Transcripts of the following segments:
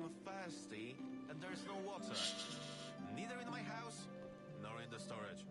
I'm thirsty and there's no water. Neither in my house, nor in the storage.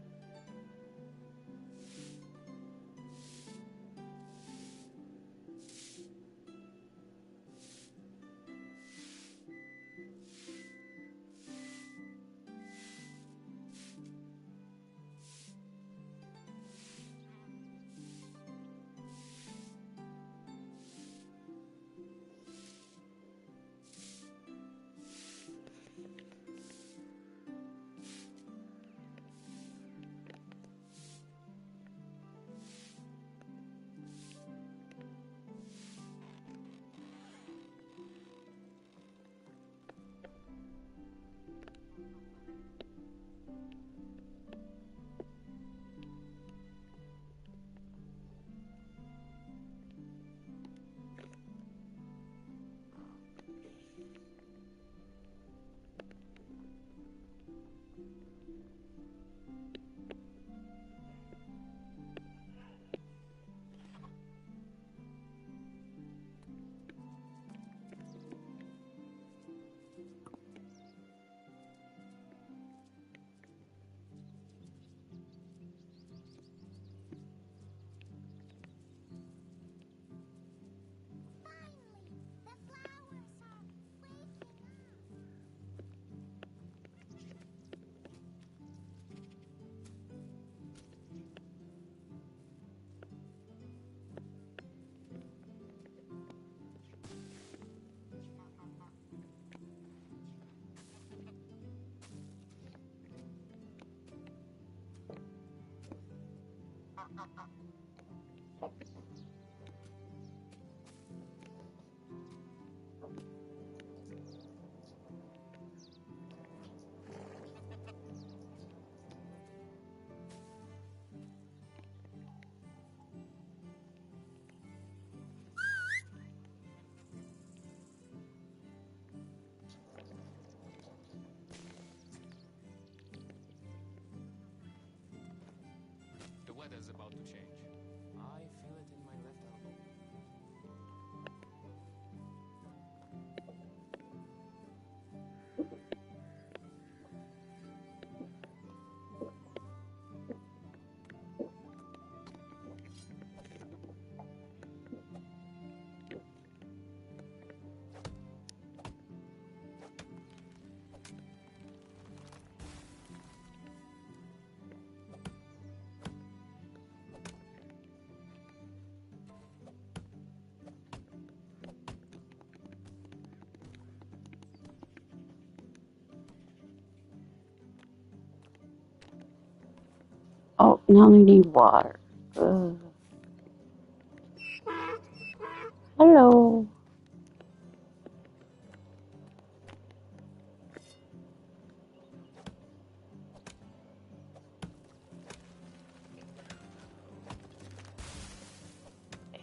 The weather's about to change. I feel it in my left elbow. Oh, now I need water. Hello.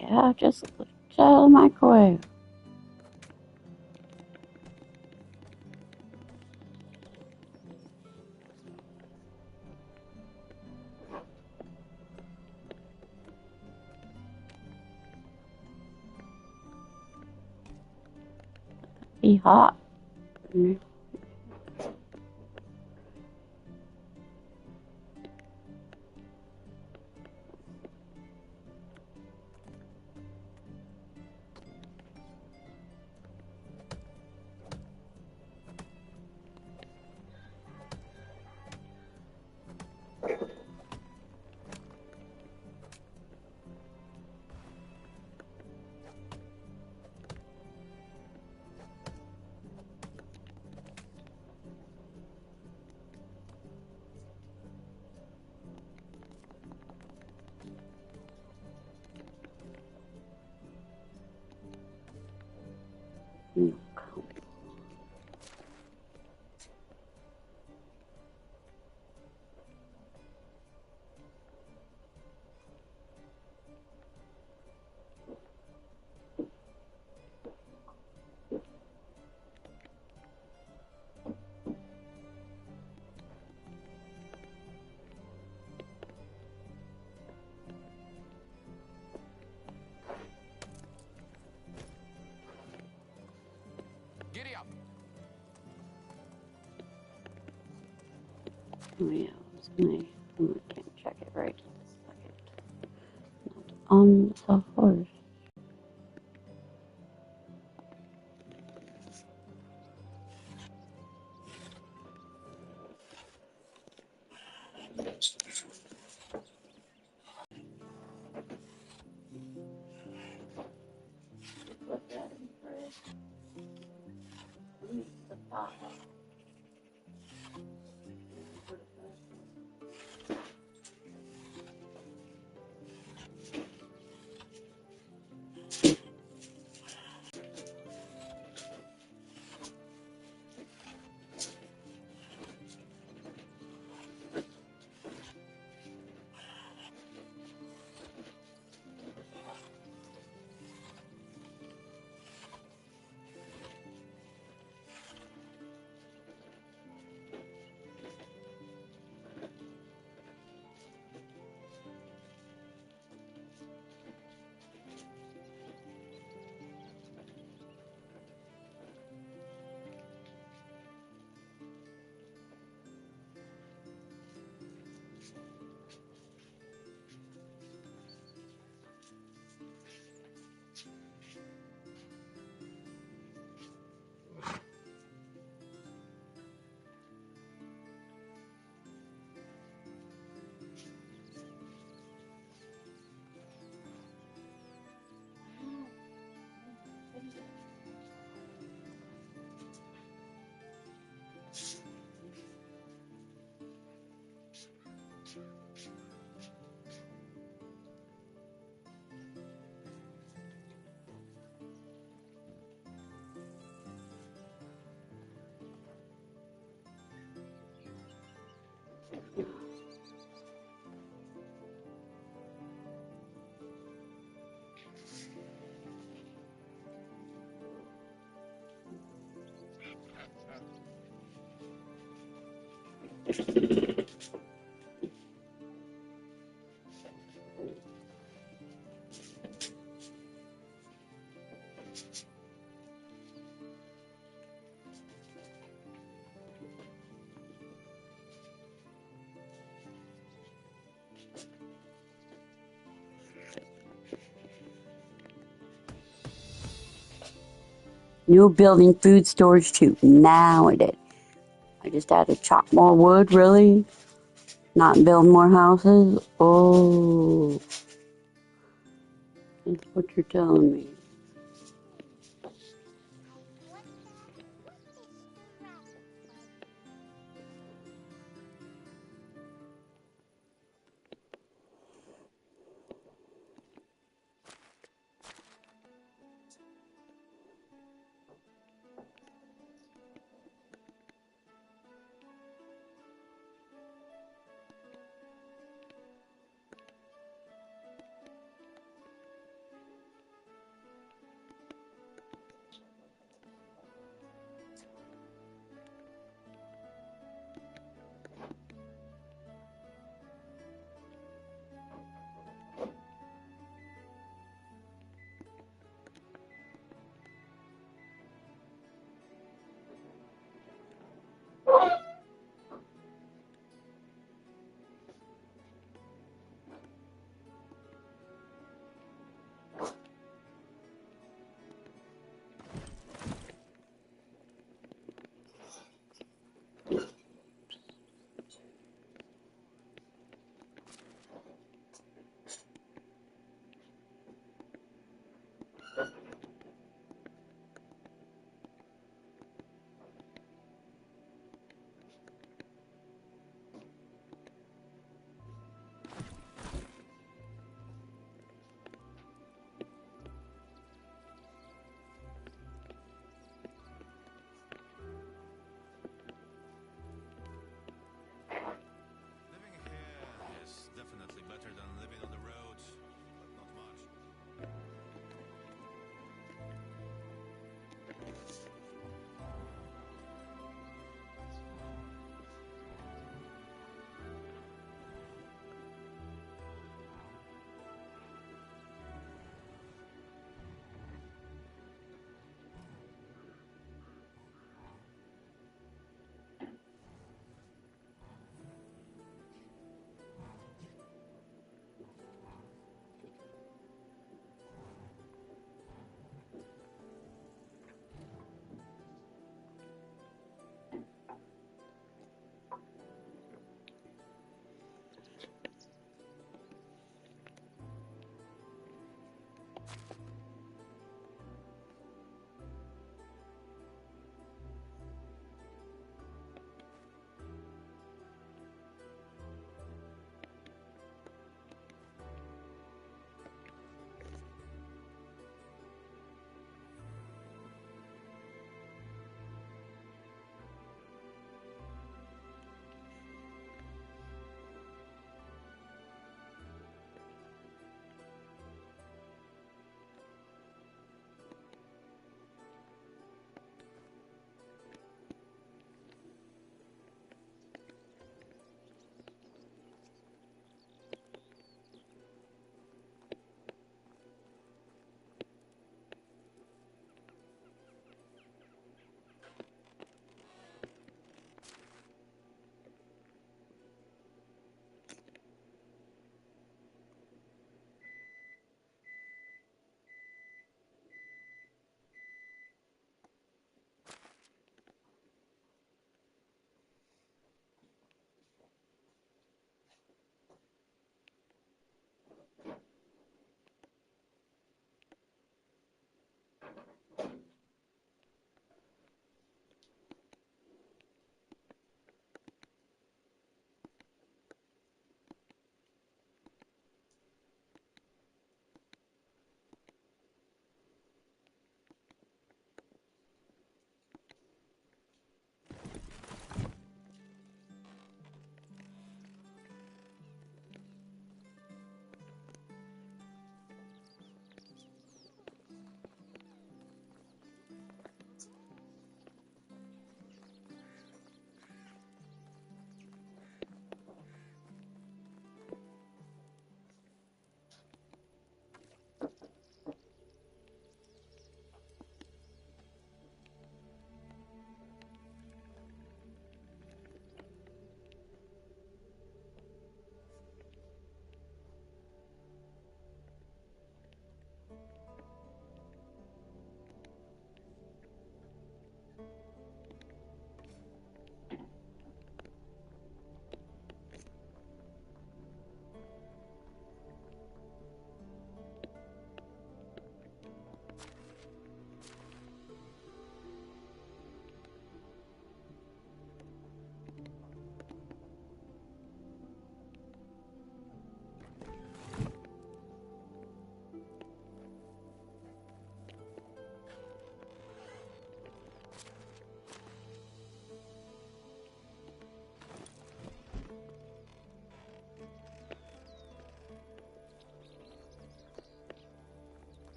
Yeah, just tell the microwave. Be hot. Giddy up! yeah, I can't check it right this second. Not on the horse. New building food storage too. Now it is. I just had to chop more wood, really? Not build more houses? Oh, that's what you're telling me.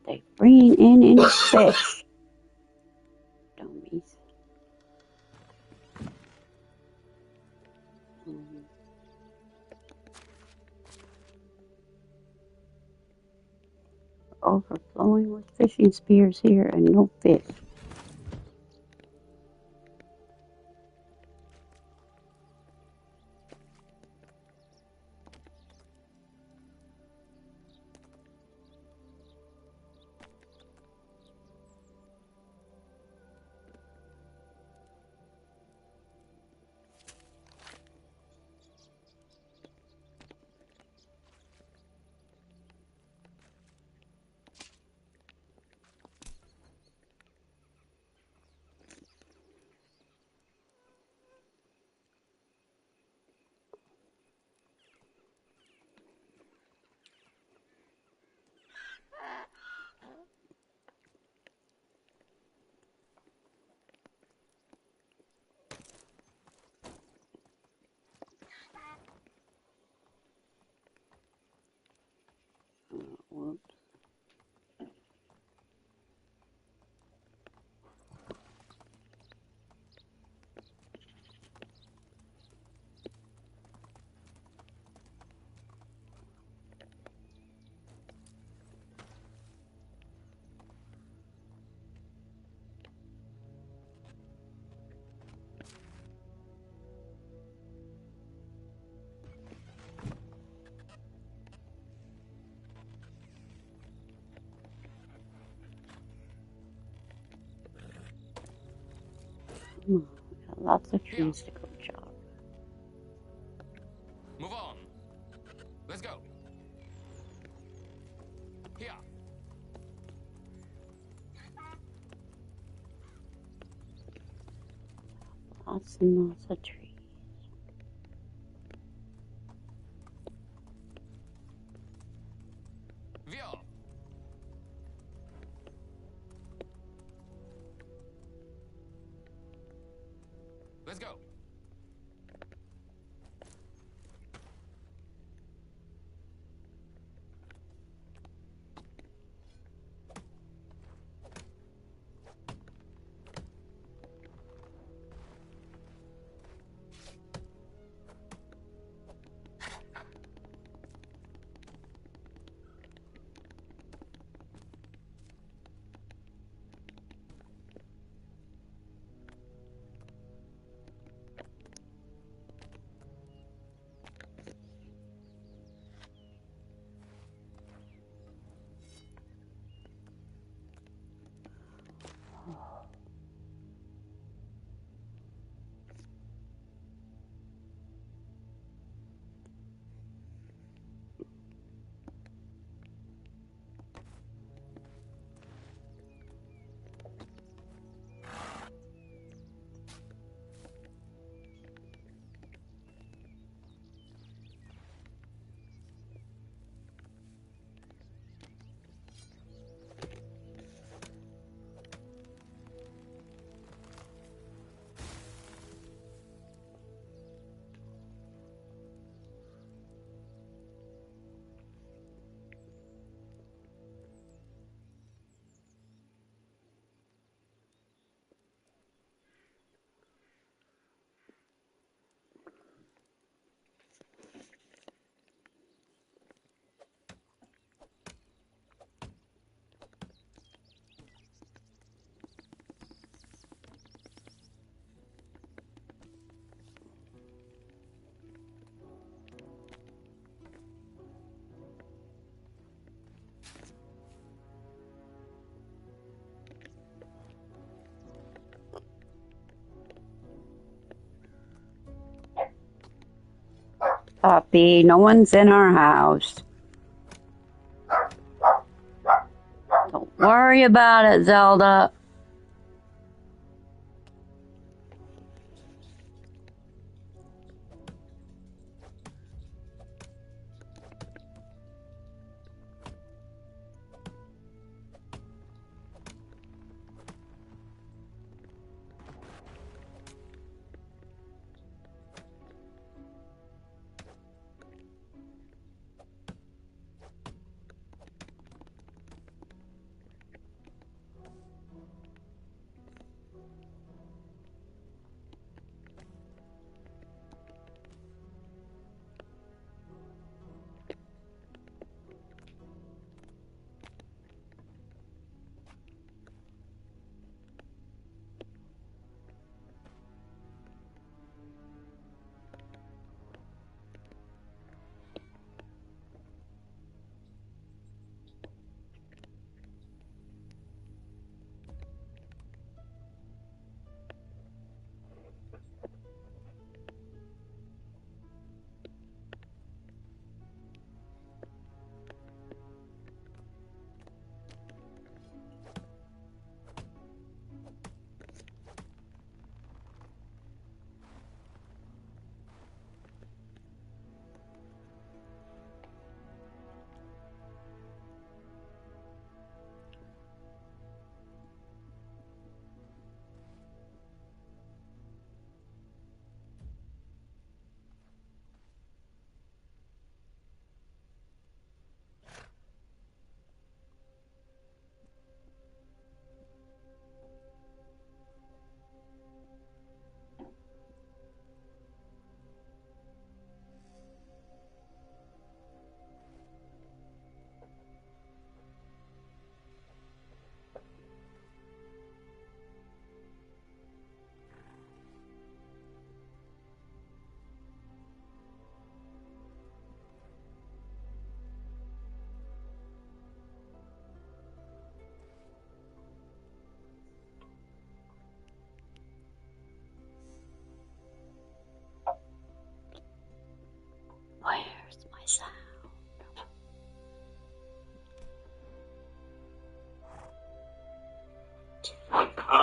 They bringing in any fish. Dummies. Overflowing with fishing spears here and no fish. Whoops. Got lots of trees to go chop. Move on. Let's go. Here. Lots and lots of trees. Via. Let's go. Puppy, no one's in our house. Don't worry about it, Zelda.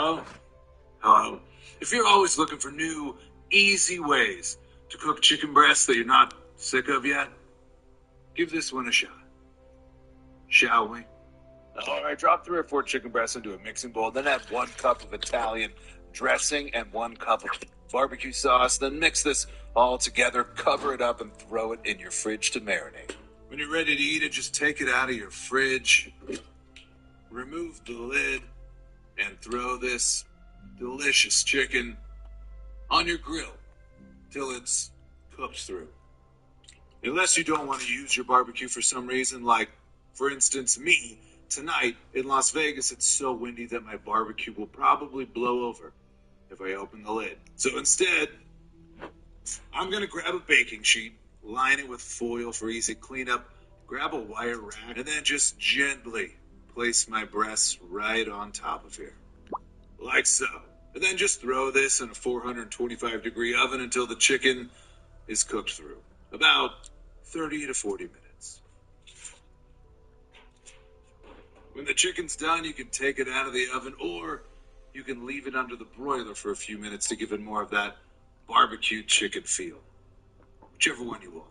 Hello? Hello? If you're always looking for new, easy ways to cook chicken breasts that you're not sick of yet, give this one a shot. Shall we? All right, drop 3 or 4 chicken breasts into a mixing bowl, then add 1 cup of Italian dressing and 1 cup of barbecue sauce. Then mix this all together, cover it up, and throw it in your fridge to marinate. When you're ready to eat it, just take it out of your fridge, remove the lid, and throw this delicious chicken on your grill till it's cooked through. Unless you don't want to use your barbecue for some reason, like, for instance, me. Tonight, in Las Vegas, it's so windy that my barbecue will probably blow over if I open the lid. So instead, I'm going to grab a baking sheet, line it with foil for easy cleanup, grab a wire rack, and then just gently place my breasts right on top of here. Like so. And then just throw this in a 425-degree oven until the chicken is cooked through. About 30 to 40 minutes. When the chicken's done, you can take it out of the oven, or you can leave it under the broiler for a few minutes to give it more of that barbecue chicken feel. Whichever one you want.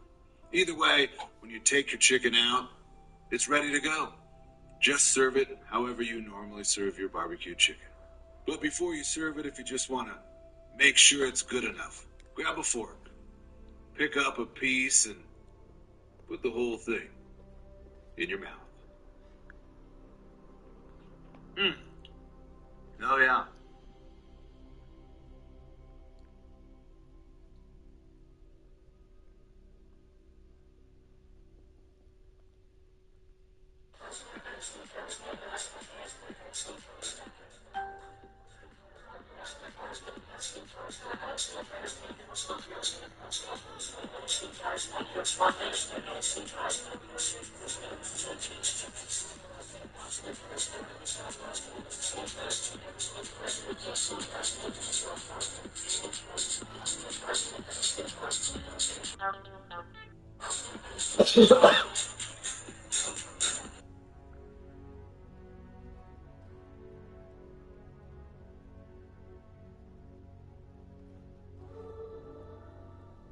Either way, when you take your chicken out, it's ready to go. Just serve it however you normally serve your barbecue chicken. But before you serve it, if you just want to make sure it's good enough, grab a fork, pick up a piece, and put the whole thing in your mouth. Oh, yeah.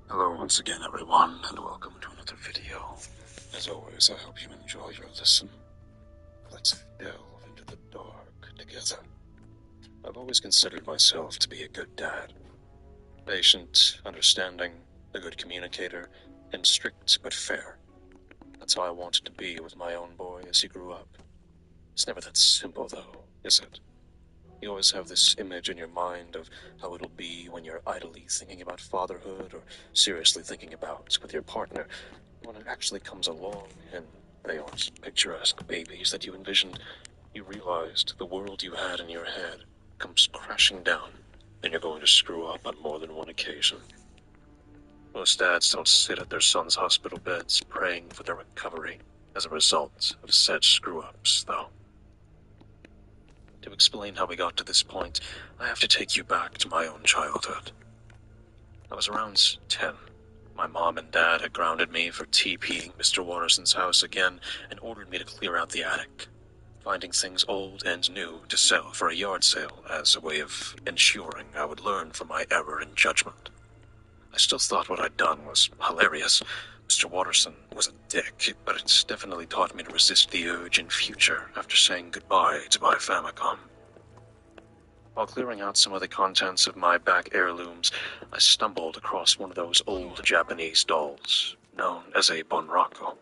Hello once again, everyone, and welcome to another video. As always, I hope you enjoy your listen. Let's delve into the dark together. I've always considered myself to be a good dad. Patient, understanding, a good communicator, and strict but fair. That's how I wanted to be with my own boy as he grew up. It's never that simple, though, is it? You always have this image in your mind of how it'll be when you're idly thinking about fatherhood or seriously thinking about with your partner. When it actually comes along and they aren't picturesque babies that you envisioned, you realized the world you had in your head comes crashing down and you're going to screw up on more than one occasion. Most dads don't sit at their sons' hospital beds praying for their recovery as a result of said screw-ups, though. To explain how we got to this point, I have to take you back to my own childhood. I was around 10. My mom and dad had grounded me for TPing Mr. Watterson's house again and ordered me to clear out the attic, finding things old and new to sell for a yard sale as a way of ensuring I would learn from my error in judgment. I still thought what I'd done was hilarious. Mr. Watterson was a dick, but it's definitely taught me to resist the urge in future after saying goodbye to my Famicom. While clearing out some of the contents of my back heirlooms, I stumbled across one of those old Japanese dolls, known as a Bonraku.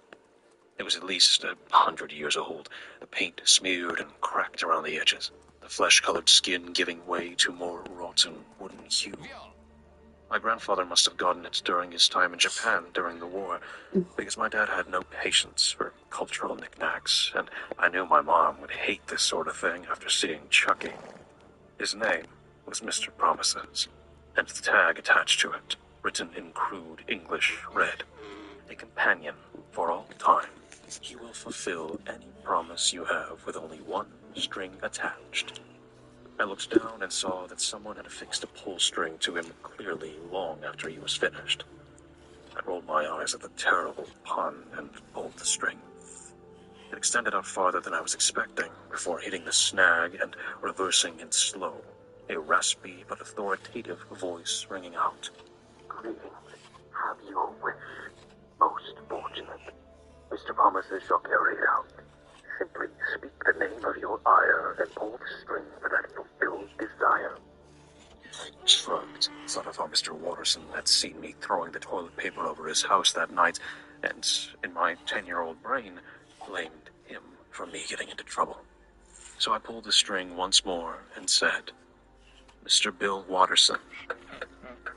It was at least 100 years old, the paint smeared and cracked around the edges, the flesh-colored skin giving way to more rotten wooden hue. My grandfather must have gotten it during his time in Japan during the war, because my dad had no patience for cultural knickknacks, and I knew my mom would hate this sort of thing after seeing Chucky. His name was Mr. Promises, and the tag attached to it, written in crude English, read, "A companion for all time. He will fulfill any promise you have with only one string attached." I looked down and saw that someone had affixed a pull string to him clearly long after he was finished. I rolled my eyes at the terrible pun and pulled the string. It extended out farther than I was expecting, before hitting the snag and reversing in slow, a raspy but authoritative voice ringing out. Greetings. Have your wish. Most fortunate. Mr. Promises shall carry it out. Simply speak the name of your ire and pull the string for that fulfilled desire. I shrugged, thought of how Mr. Watterson had seen me throwing the toilet paper over his house that night, and, in my 10-year-old brain, blamed him for me getting into trouble. So I pulled the string once more and said, Mr. Bill Watterson.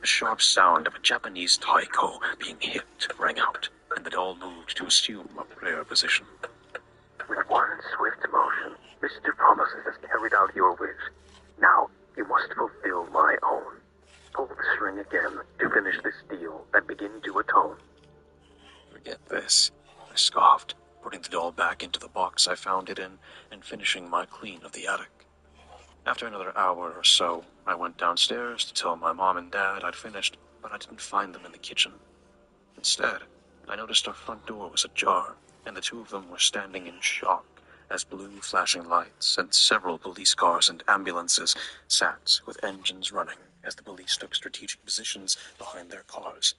The sharp sound of a Japanese taiko being hit rang out, and the doll moved to assume a prayer position. With one swift motion, Mr. Promises has carried out your wish. Now, you must fulfill my own. Pull the string again to finish this deal and begin to atone. Forget this, I scoffed, putting the doll back into the box I found it in and finishing my clean of the attic. After another hour or so, I went downstairs to tell my mom and dad I'd finished, but I didn't find them in the kitchen. Instead, I noticed our front door was ajar, and the two of them were standing in shock as blue flashing lights and several police cars and ambulances sat with engines running as the police took strategic positions behind their cars.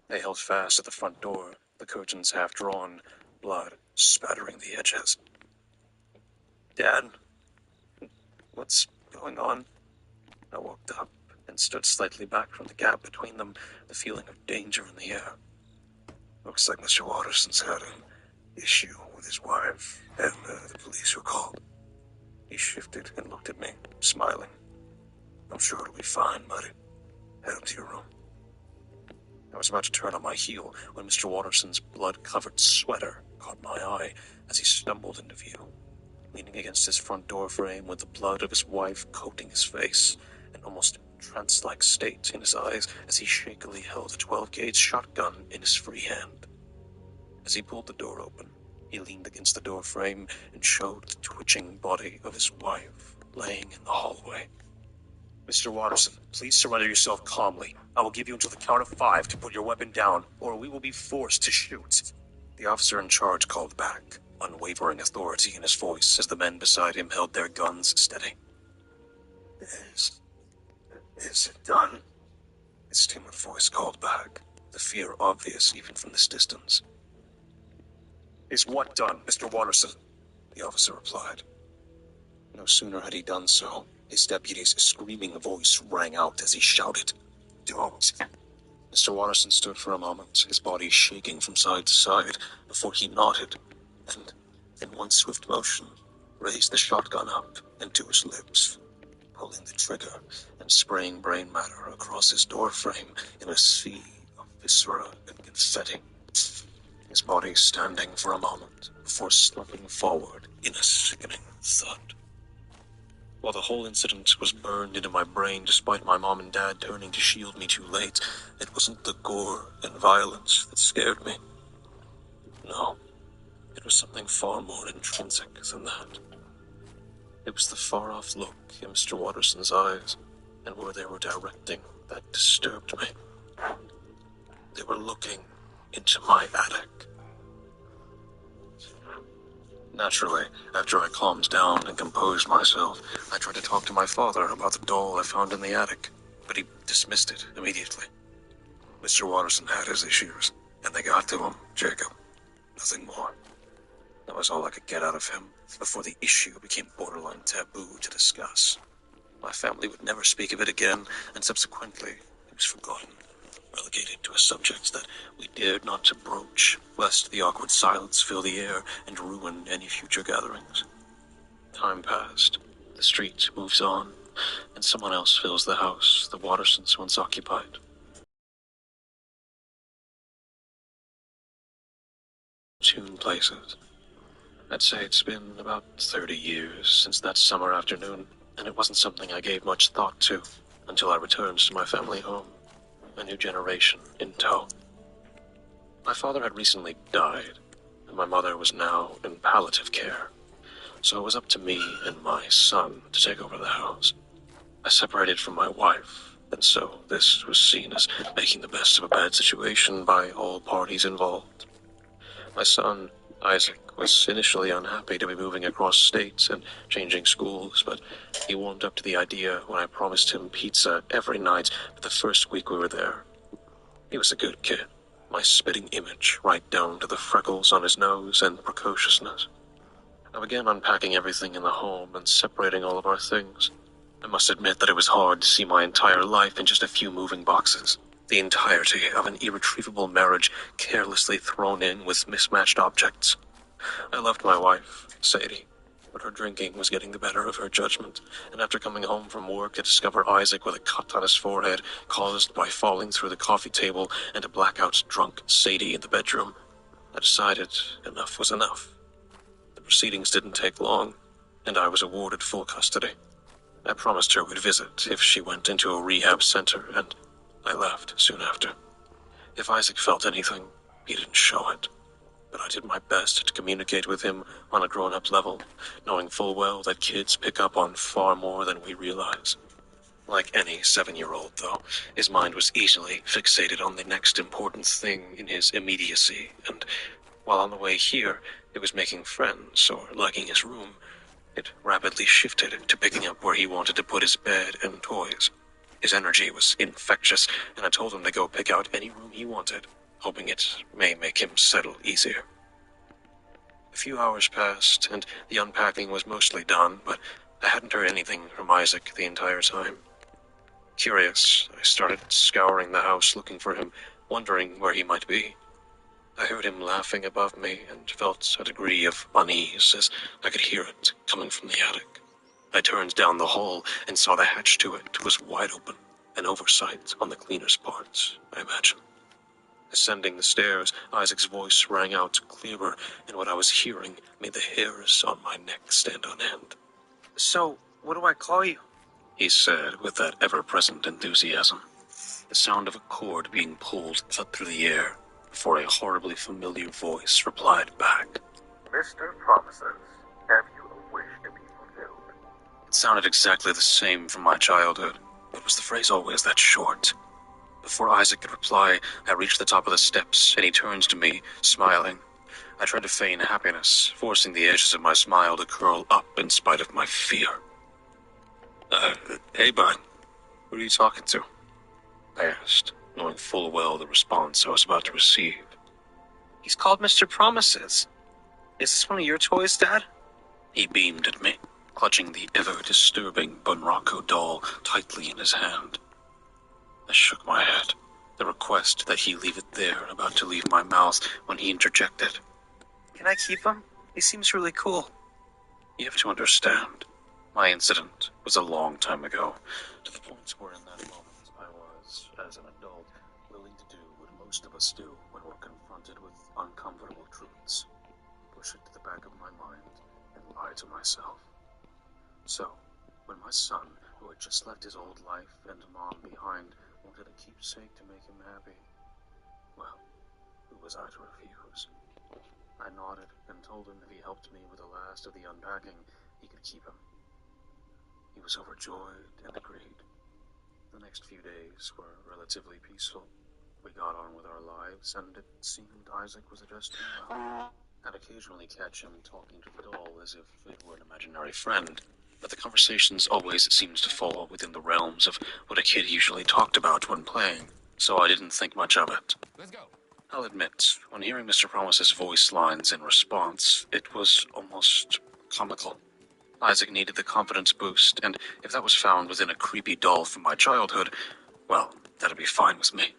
They held fast at the front door, the curtains half drawn, blood spattering the edges. Dad, what's going on? I walked up and stood slightly back from the gap between them, the feeling of danger in the air. Looks like Mr. Watterson's had an issue with his wife, and the police were called. He shifted and looked at me, smiling. I'm sure it'll be fine, buddy. Head up to your room. I was about to turn on my heel when Mr. Watterson's blood-covered sweater caught my eye as he stumbled into view, leaning against his front door frame with the blood of his wife coating his face, an almost trance-like state in his eyes as he shakily held a 12-gauge shotgun in his free hand. As he pulled the door open, he leaned against the door frame and showed the twitching body of his wife laying in the hallway. Mr. Watterson, please surrender yourself calmly. I will give you until the count of 5 to put your weapon down, or we will be forced to shoot. The officer in charge called back, unwavering authority in his voice as the men beside him held their guns steady. Is it done? His timid voice called back, the fear obvious even from this distance. Is what done, Mr. Watterson? The officer replied. No sooner had he done so, his deputy's screaming voice rang out as he shouted, Don't! Mr. Watterson stood for a moment, his body shaking from side to side, before he nodded, and, in one swift motion, raised the shotgun up and to his lips, pulling the trigger and spraying brain matter across his doorframe in a sea of viscera and confetti. His body standing for a moment before slumping forward in a sickening thud. While the whole incident was burned into my brain despite my mom and dad turning to shield me too late, it wasn't the gore and violence that scared me. No, it was something far more intrinsic than that. It was the far-off look in Mr. Watterson's eyes, and where they were directing that disturbed me. They were looking into my attic. Naturally, after I calmed down and composed myself, I tried to talk to my father about the doll I found in the attic, but he dismissed it immediately. Mr. Watterson had his issues, and they got to him, Jacob. Nothing more. That was all I could get out of him before the issue became borderline taboo to discuss. My family would never speak of it again, and subsequently, it was forgotten, relegated to a subject that we dared not to broach, lest the awkward silence fill the air and ruin any future gatherings. Time passed, the street moves on, and someone else fills the house the Wattersons once occupied. Tune places. I'd say it's been about 30 years since that summer afternoon, and it wasn't something I gave much thought to until I returned to my family home, a new generation in tow. My father had recently died, and my mother was now in palliative care, so it was up to me and my son to take over the house. I separated from my wife, and so this was seen as making the best of a bad situation by all parties involved. My son Isaac was initially unhappy to be moving across states and changing schools, but he warmed up to the idea when I promised him pizza every night for the first week we were there. He was a good kid, my spitting image right down to the freckles on his nose and precociousness. I began unpacking everything in the home and separating all of our things. I must admit that it was hard to see my entire life in just a few moving boxes. The entirety of an irretrievable marriage carelessly thrown in with mismatched objects. I loved my wife, Sadie, but her drinking was getting the better of her judgment, and after coming home from work to discover Isaac with a cut on his forehead caused by falling through the coffee table and a blackout drunk Sadie in the bedroom, I decided enough was enough. The proceedings didn't take long, and I was awarded full custody. I promised her we'd visit if she went into a rehab center, and I left soon after. If Isaac felt anything, he didn't show it. But I did my best to communicate with him on a grown-up level, knowing full well that kids pick up on far more than we realize. Like any 7-year-old, though, his mind was easily fixated on the next important thing in his immediacy, and while on the way here, it was making friends or liking his room, it rapidly shifted to picking up where he wanted to put his bed and toys. His energy was infectious, and I told him to go pick out any room he wanted, hoping it may make him settle easier. A few hours passed, and the unpacking was mostly done, but I hadn't heard anything from Isaac the entire time. Curious, I started scouring the house looking for him, wondering where he might be. I heard him laughing above me and felt a degree of unease as I could hear it coming from the attic. I turned down the hall and saw the hatch to it was wide open, an oversight on the cleaner's part, I imagine. Ascending the stairs, Isaac's voice rang out clearer, and what I was hearing made the hairs on my neck stand on end. "So, what do I call you?" he said with that ever-present enthusiasm. The sound of a cord being pulled cut through the air, before a horribly familiar voice replied back. Mr. Promises, have you a wish to be fulfilled? It sounded exactly the same from my childhood, but was the phrase always that short? Before Isaac could reply, I reached the top of the steps, and he turned to me, smiling. I tried to feign happiness, forcing the edges of my smile to curl up in spite of my fear. Hey, bud. Who are you talking to?" I asked, knowing full well the response I was about to receive. "He's called Mr. Promises. Is this one of your toys, Dad?" He beamed at me, clutching the ever-disturbing Bunraku doll tightly in his hand. I shook my head, the request that he leave it there about to leave my mouth when he interjected. "Can I keep him? He seems really cool." You have to understand, my incident was a long time ago, to the point where in that moment I was, as an adult, willing to do what most of us do when we're confronted with uncomfortable truths. Push it to the back of my mind and lie to myself. So, when my son, who had just left his old life and mom behind, wanted a keepsake to make him happy, well, who was I to refuse? I nodded and told him if he helped me with the last of the unpacking, he could keep him. He was overjoyed and agreed. The next few days were relatively peaceful. We got on with our lives, and it seemed Isaac was adjusting well. I'd occasionally catch him talking to the doll as if it were an imaginary friend, but the conversations always seemed to fall within the realms of what a kid usually talked about when playing, so I didn't think much of it. Let's go. I'll admit, when hearing Mr. Promise's voice lines in response, it was almost comical. Isaac needed the confidence boost, and if that was found within a creepy doll from my childhood, well, that'd be fine with me.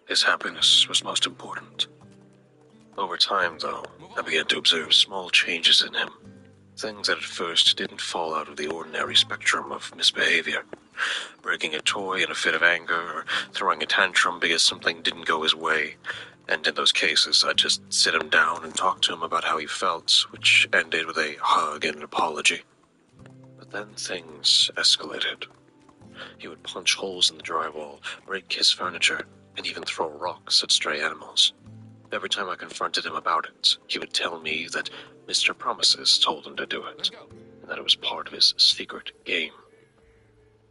His happiness was most important. Over time, though, I began to observe small changes in him. Things that at first didn't fall out of the ordinary spectrum of misbehavior. Breaking a toy in a fit of anger, or throwing a tantrum because something didn't go his way. And in those cases, I'd just sit him down and talk to him about how he felt, which ended with a hug and an apology. But then things escalated. He would punch holes in the drywall, break his furniture, and even throw rocks at stray animals. Every time I confronted him about it, he would tell me that Mr. Promises told him to do it, and that it was part of his secret game.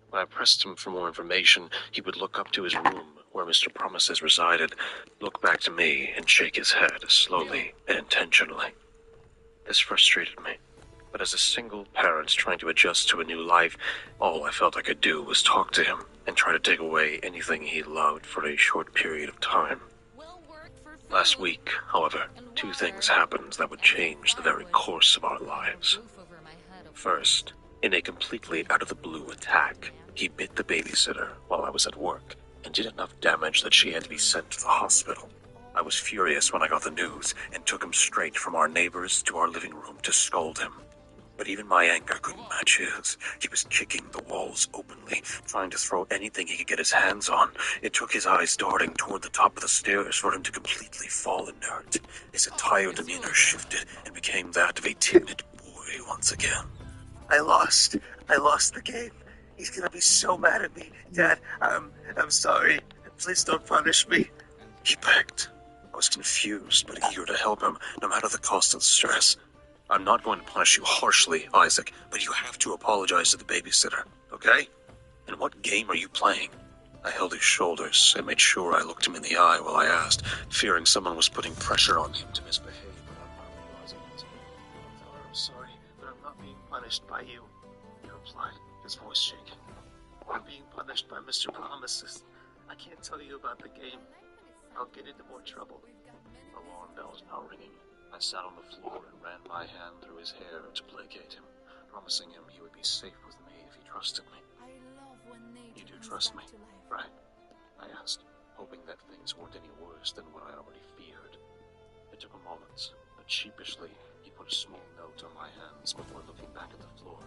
When I pressed him for more information, he would look up to his room, where Mr. Promises resided, look back to me, and shake his head slowly and intentionally. This frustrated me, but as a single parent trying to adjust to a new life, all I felt I could do was talk to him and try to take away anything he loved for a short period of time. Last week, however, two things happened that would change the very course of our lives. First, in a completely out-of-the-blue attack, he bit the babysitter while I was at work and did enough damage that she had to be sent to the hospital. I was furious when I got the news and took him straight from our neighbors to our living room to scold him. But even my anger couldn't match his. He was kicking the walls openly, trying to throw anything he could get his hands on. It took his eyes darting toward the top of the stairs for him to completely fall inert. His entire demeanor shifted and became that of a timid boy once again. I lost the game. He's gonna be so mad at me. Dad, I'm sorry. Please don't punish me. He begged. I was confused, but eager to help him, no matter the cost of the stress. I'm not going to punish you harshly, Isaac, but you have to apologize to the babysitter, okay? And what game are you playing? I held his shoulders and made sure I looked him in the eye while I asked, fearing someone was putting pressure on him to misbehave without my realizing it. I'm sorry, but I'm not being punished by you, he replied, his voice shaking. I'm being punished by Mr. Promises. I can't tell you about the game. I'll get into more trouble. Alarm bells now ringing. I sat on the floor and ran my hand through his hair to placate him, promising him he would be safe with me if he trusted me. You do trust me, right? I asked, hoping that things weren't any worse than what I already feared. It took a moment, but sheepishly, he put a small note on my hands before looking back at the floor.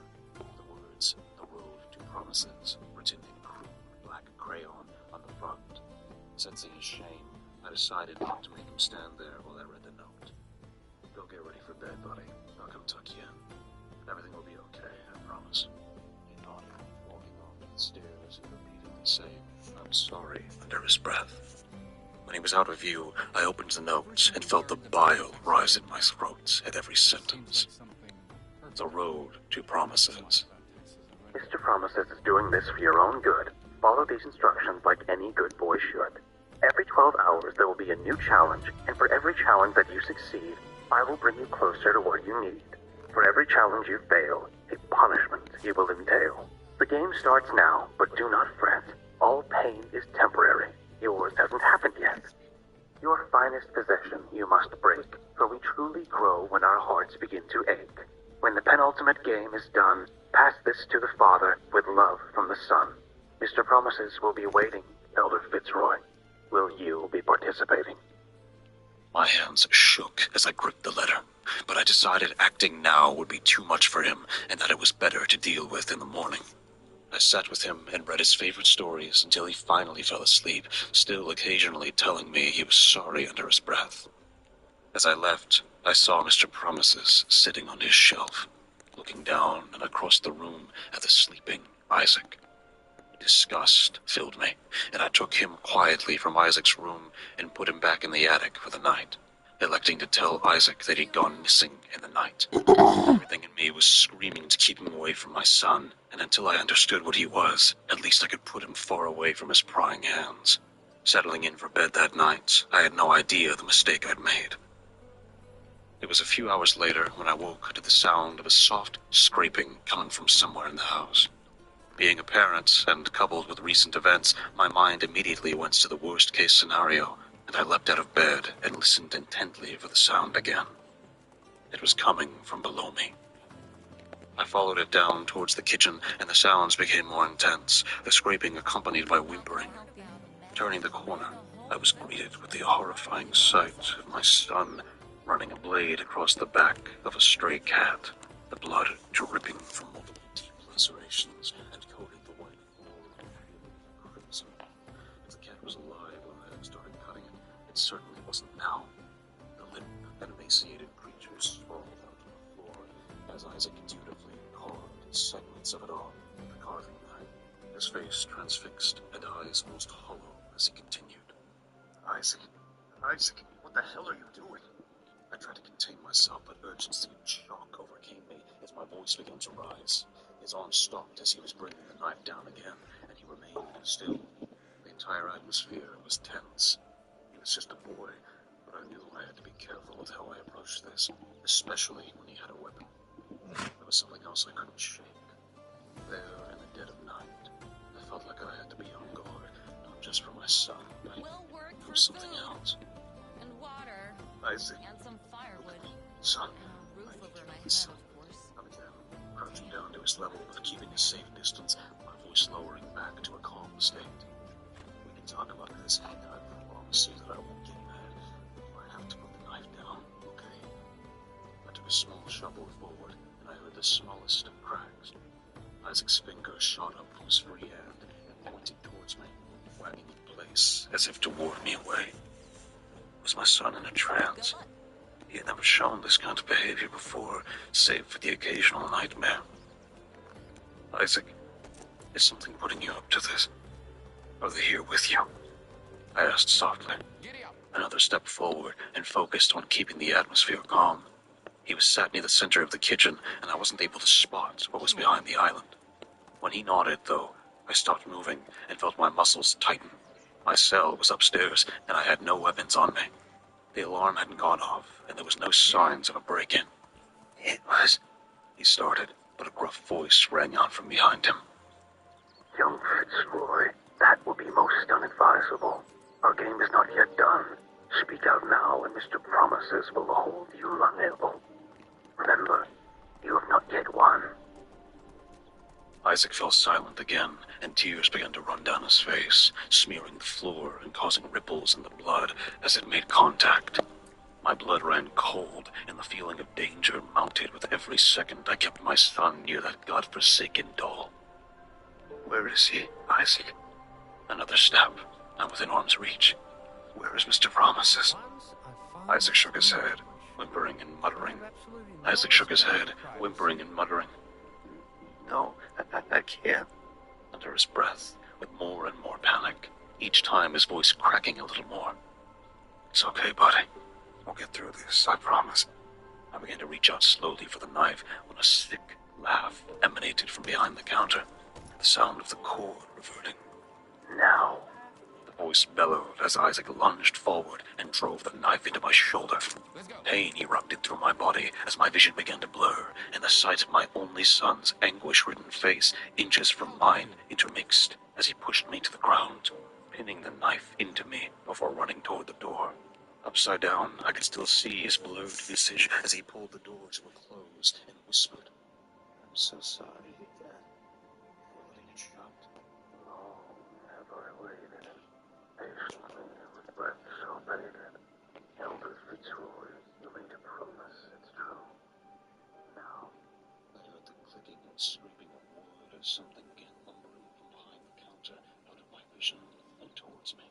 The words, "The Road to Promises," written in crude black crayon on the front. Sensing his shame, I decided not to make him stand there while I read the note. Go get ready for bed, buddy. I'll come tuck you in. Everything will be okay, I promise. He nodded, walking off the stairs and repeatedly saying, "I'm sorry," under his breath. When he was out of view, I opened the note and felt the bile rise in my throat at every sentence. The Road to Promises. Mr. Promises is doing this for your own good. Follow these instructions like any good boy should. Every 12 hours there will be a new challenge, and for every challenge that you succeed, I will bring you closer to what you need. For every challenge you fail, a punishment you will entail. The game starts now, but do not fret. All pain is temporary. Yours hasn't happened yet. Your finest possession you must break, for we truly grow when our hearts begin to ache. When the penultimate game is done, pass this to the Father with love from the Son. Mr. Promises will be waiting, Elder Fitzroy. Will you be participating? My hands shook as I gripped the letter, but I decided acting now would be too much for him and that it was better to deal with in the morning. I sat with him and read his favorite stories until he finally fell asleep, still occasionally telling me he was sorry under his breath. As I left, I saw Mr. Promises sitting on his shelf, looking down and across the room at the sleeping Isaac. Disgust filled me, and I took him quietly from Isaac's room and put him back in the attic for the night, electing to tell Isaac that he'd gone missing in the night. Everything in me was screaming to keep him away from my son, and until I understood what he was, at least I could put him far away from his prying hands. Settling in for bed that night, I had no idea the mistake I'd made. It was a few hours later when I woke to the sound of a soft scraping coming from somewhere in the house. Being a parent, and coupled with recent events, my mind immediately went to the worst-case scenario, and I leapt out of bed and listened intently for the sound again. It was coming from below me. I followed it down towards the kitchen, and the sounds became more intense, the scraping accompanied by whimpering. Turning the corner, I was greeted with the horrifying sight of my son running a blade across the back of a stray cat, the blood dripping from multiple deep lacerations and coated the white floor in crimson. If the cat was alive when I started cutting it, it certainly wasn't now. The limp and emaciated creature sprawled out on the floor as Isaac dutifully carved segments of it off with the carving knife, his face transfixed and eyes almost hollow as he continued. Isaac, what the hell are you doing? I tried to contain myself, but urgency and shock overcame me as my voice began to rise. His arm stopped as he was bringing the knife down again, and he remained still. The entire atmosphere was tense. He was just a boy, but I knew I had to be careful with how I approached push this, especially when he had a weapon. There was something else I couldn't shake. There, in the dead of night, I felt like I had to be on guard, not just for my son, but for something else. And water. Isaac, And some firewood. son, And a roof I over need my you, head, son. of course. I began, crouching down to his level, but keeping a safe distance, my voice lowering back to a calm state. We can talk about this, and I promise you that I won't get mad. I have to put the knife down, okay? I took a small shovel forward, and I heard the smallest of cracks. Isaac's finger shot up from his free hand and pointed towards me, wagging in place as if to ward me away. Was my son in a trance? He had never shown this kind of behavior before, save for the occasional nightmare. Isaac, is something putting you up to this? Are they here with you? I asked softly. Giddy up. Another step forward and focused on keeping the atmosphere calm. He was sat near the center of the kitchen, and I wasn't able to spot what was behind the island. When he nodded, though, I stopped moving and felt my muscles tighten. My cell was upstairs, and I had no weapons on me. The alarm hadn't gone off, and there was no signs of a break-in. It was... He started, but a gruff voice rang out from behind him. Young Fitzroy, that would be most unadvisable. Our game is not yet done. Speak out now, and Mr. Promises will hold you liable. Remember, you have not yet won. Isaac fell silent again, and tears began to run down his face, smearing the floor and causing ripples in the blood as it made contact. My blood ran cold, and the feeling of danger mounted with every second I kept my son near that godforsaken doll. Where is he, Isaac? Another step. I'm within arm's reach. Where is Mr. Promises? Isaac shook his head, whimpering and muttering. Isaac shook his head, whimpering and muttering. No, I can't. Under his breath, with more and more panic, each time his voice cracking a little more. It's okay, buddy. We'll get through this, I promise. I began to reach out slowly for the knife when a sick laugh emanated from behind the counter, the sound of the cord reverting. Now. The voice bellowed as Isaac lunged forward and drove the knife into my shoulder. Pain erupted through my body as my vision began to blur, and the sight of my only son's anguish-ridden face, inches from mine, intermixed as he pushed me to the ground, pinning the knife into me before running toward the door. Upside down, I could still see his blurred visage as he pulled the door to a close and whispered, I'm so sorry, Dad, for letting it shut. Oh, have I waited patiently with breath so bated. Elder Fitzroy, you made a promise, it's true. Now. I heard the clicking and scraping of wood as something began lumbering from behind the counter out of my vision and towards me.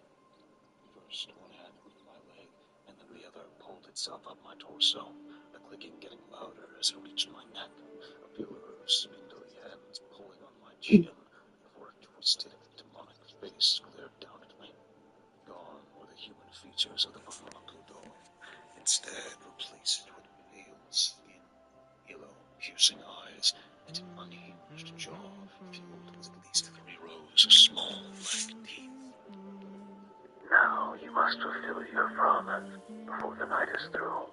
First, one hand gripped my leg, and then the other pulled itself up my torso, the clicking getting louder as it reached my neck, a pillar of spindly hands pulling on my chin before a twisted, demonic face glared down at me. Gone were the human features of the Bahamako doll, instead replaced with pale skin, yellow, piercing eyes, and an unhinged jaw filled with at least 3 rows of small black teeth. Now you must fulfill your promise before the night is through.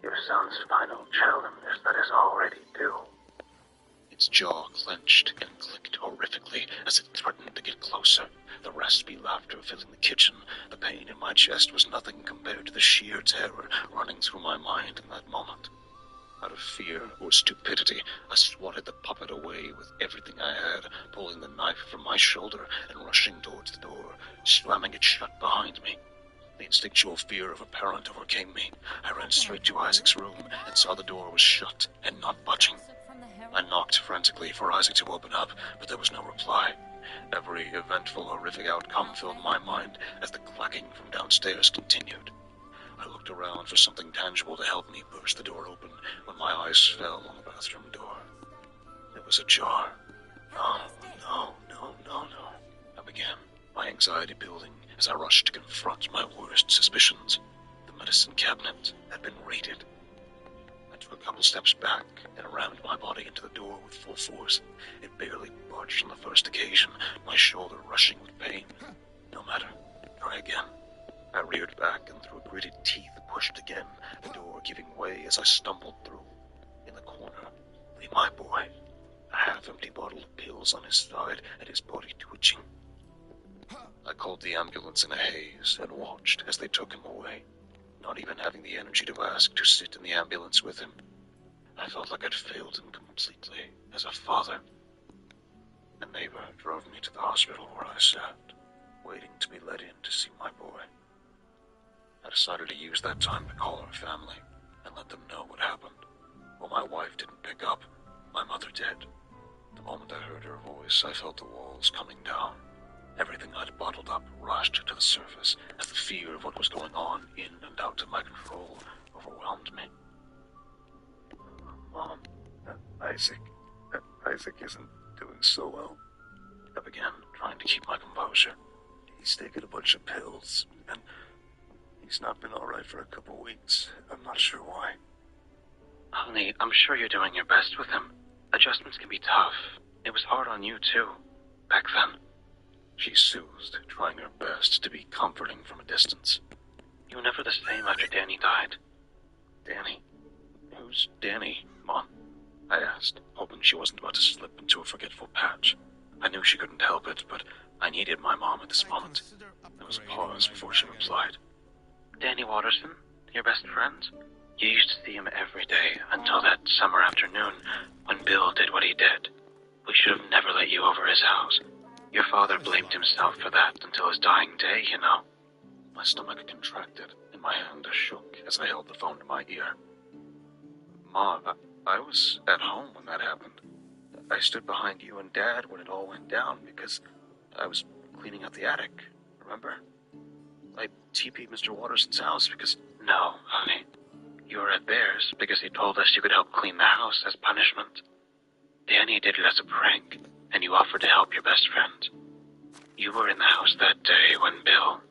Your son's final challenge that is already due. Its jaw clenched and clicked horrifically as it threatened to get closer, the raspy laughter filling the kitchen. The pain in my chest was nothing compared to the sheer terror running through my mind in that moment. Out of fear or stupidity, I swatted the puppet away with everything I had, pulling the knife from my shoulder and rushing towards the door, slamming it shut behind me. The instinctual fear of a parent overcame me. I ran straight to Isaac's room and saw the door was shut and not budging. I knocked frantically for Isaac to open up, but there was no reply. Every eventful, horrific outcome filled my mind as the clacking from downstairs continued. I looked around for something tangible to help me burst the door open when my eyes fell on the bathroom door. It was ajar. No. I began, my anxiety building as I rushed to confront my worst suspicions. The medicine cabinet had been raided. I took a couple steps back and rammed my body into the door with full force. It barely budged on the first occasion, my shoulder rushing with pain. No matter. Try again. I reared back and through gritted teeth pushed again, the door giving way as I stumbled through. In the corner lay my boy, a half-empty bottle of pills on his side and his body twitching. I called the ambulance in a haze and watched as they took him away, not even having the energy to ask to sit in the ambulance with him. I felt like I'd failed him completely as a father. A neighbor drove me to the hospital where I sat, waiting to be let in to see my boy. I decided to use that time to call our family and let them know what happened. Well, my wife didn't pick up. My mother did. The moment I heard her voice, I felt the walls coming down. Everything I'd bottled up rushed to the surface as the fear of what was going on in and out of my control overwhelmed me. Mom, Isaac isn't doing so well. I began, trying to keep my composure. He's taken a bunch of pills, and he's not been alright for a couple weeks. I'm not sure why. Honey, I'm sure you're doing your best with him. Adjustments can be tough. It was hard on you, too, back then. She soothed, trying her best to be comforting from a distance. You were never the same after Danny died. Danny? Who's Danny, Mom? I asked, hoping she wasn't about to slip into a forgetful patch. I knew she couldn't help it, but I needed my mom at this moment. There was a pause before she replied. Danny Watterson, your best friend? You used to see him every day until that summer afternoon when Bill did what he did. We should have never let you over his house. Your father blamed himself for that until his dying day, you know. My stomach contracted and my hand shook as I held the phone to my ear. Mom, I was at home when that happened. I stood behind you and Dad when it all went down because I was cleaning out the attic, remember? I TP'd Mr. Watterson's house because... No, honey. You were at theirs because he told us you could help clean the house as punishment. Danny did it as a prank, and you offered to help your best friend. You were in the house that day when Bill...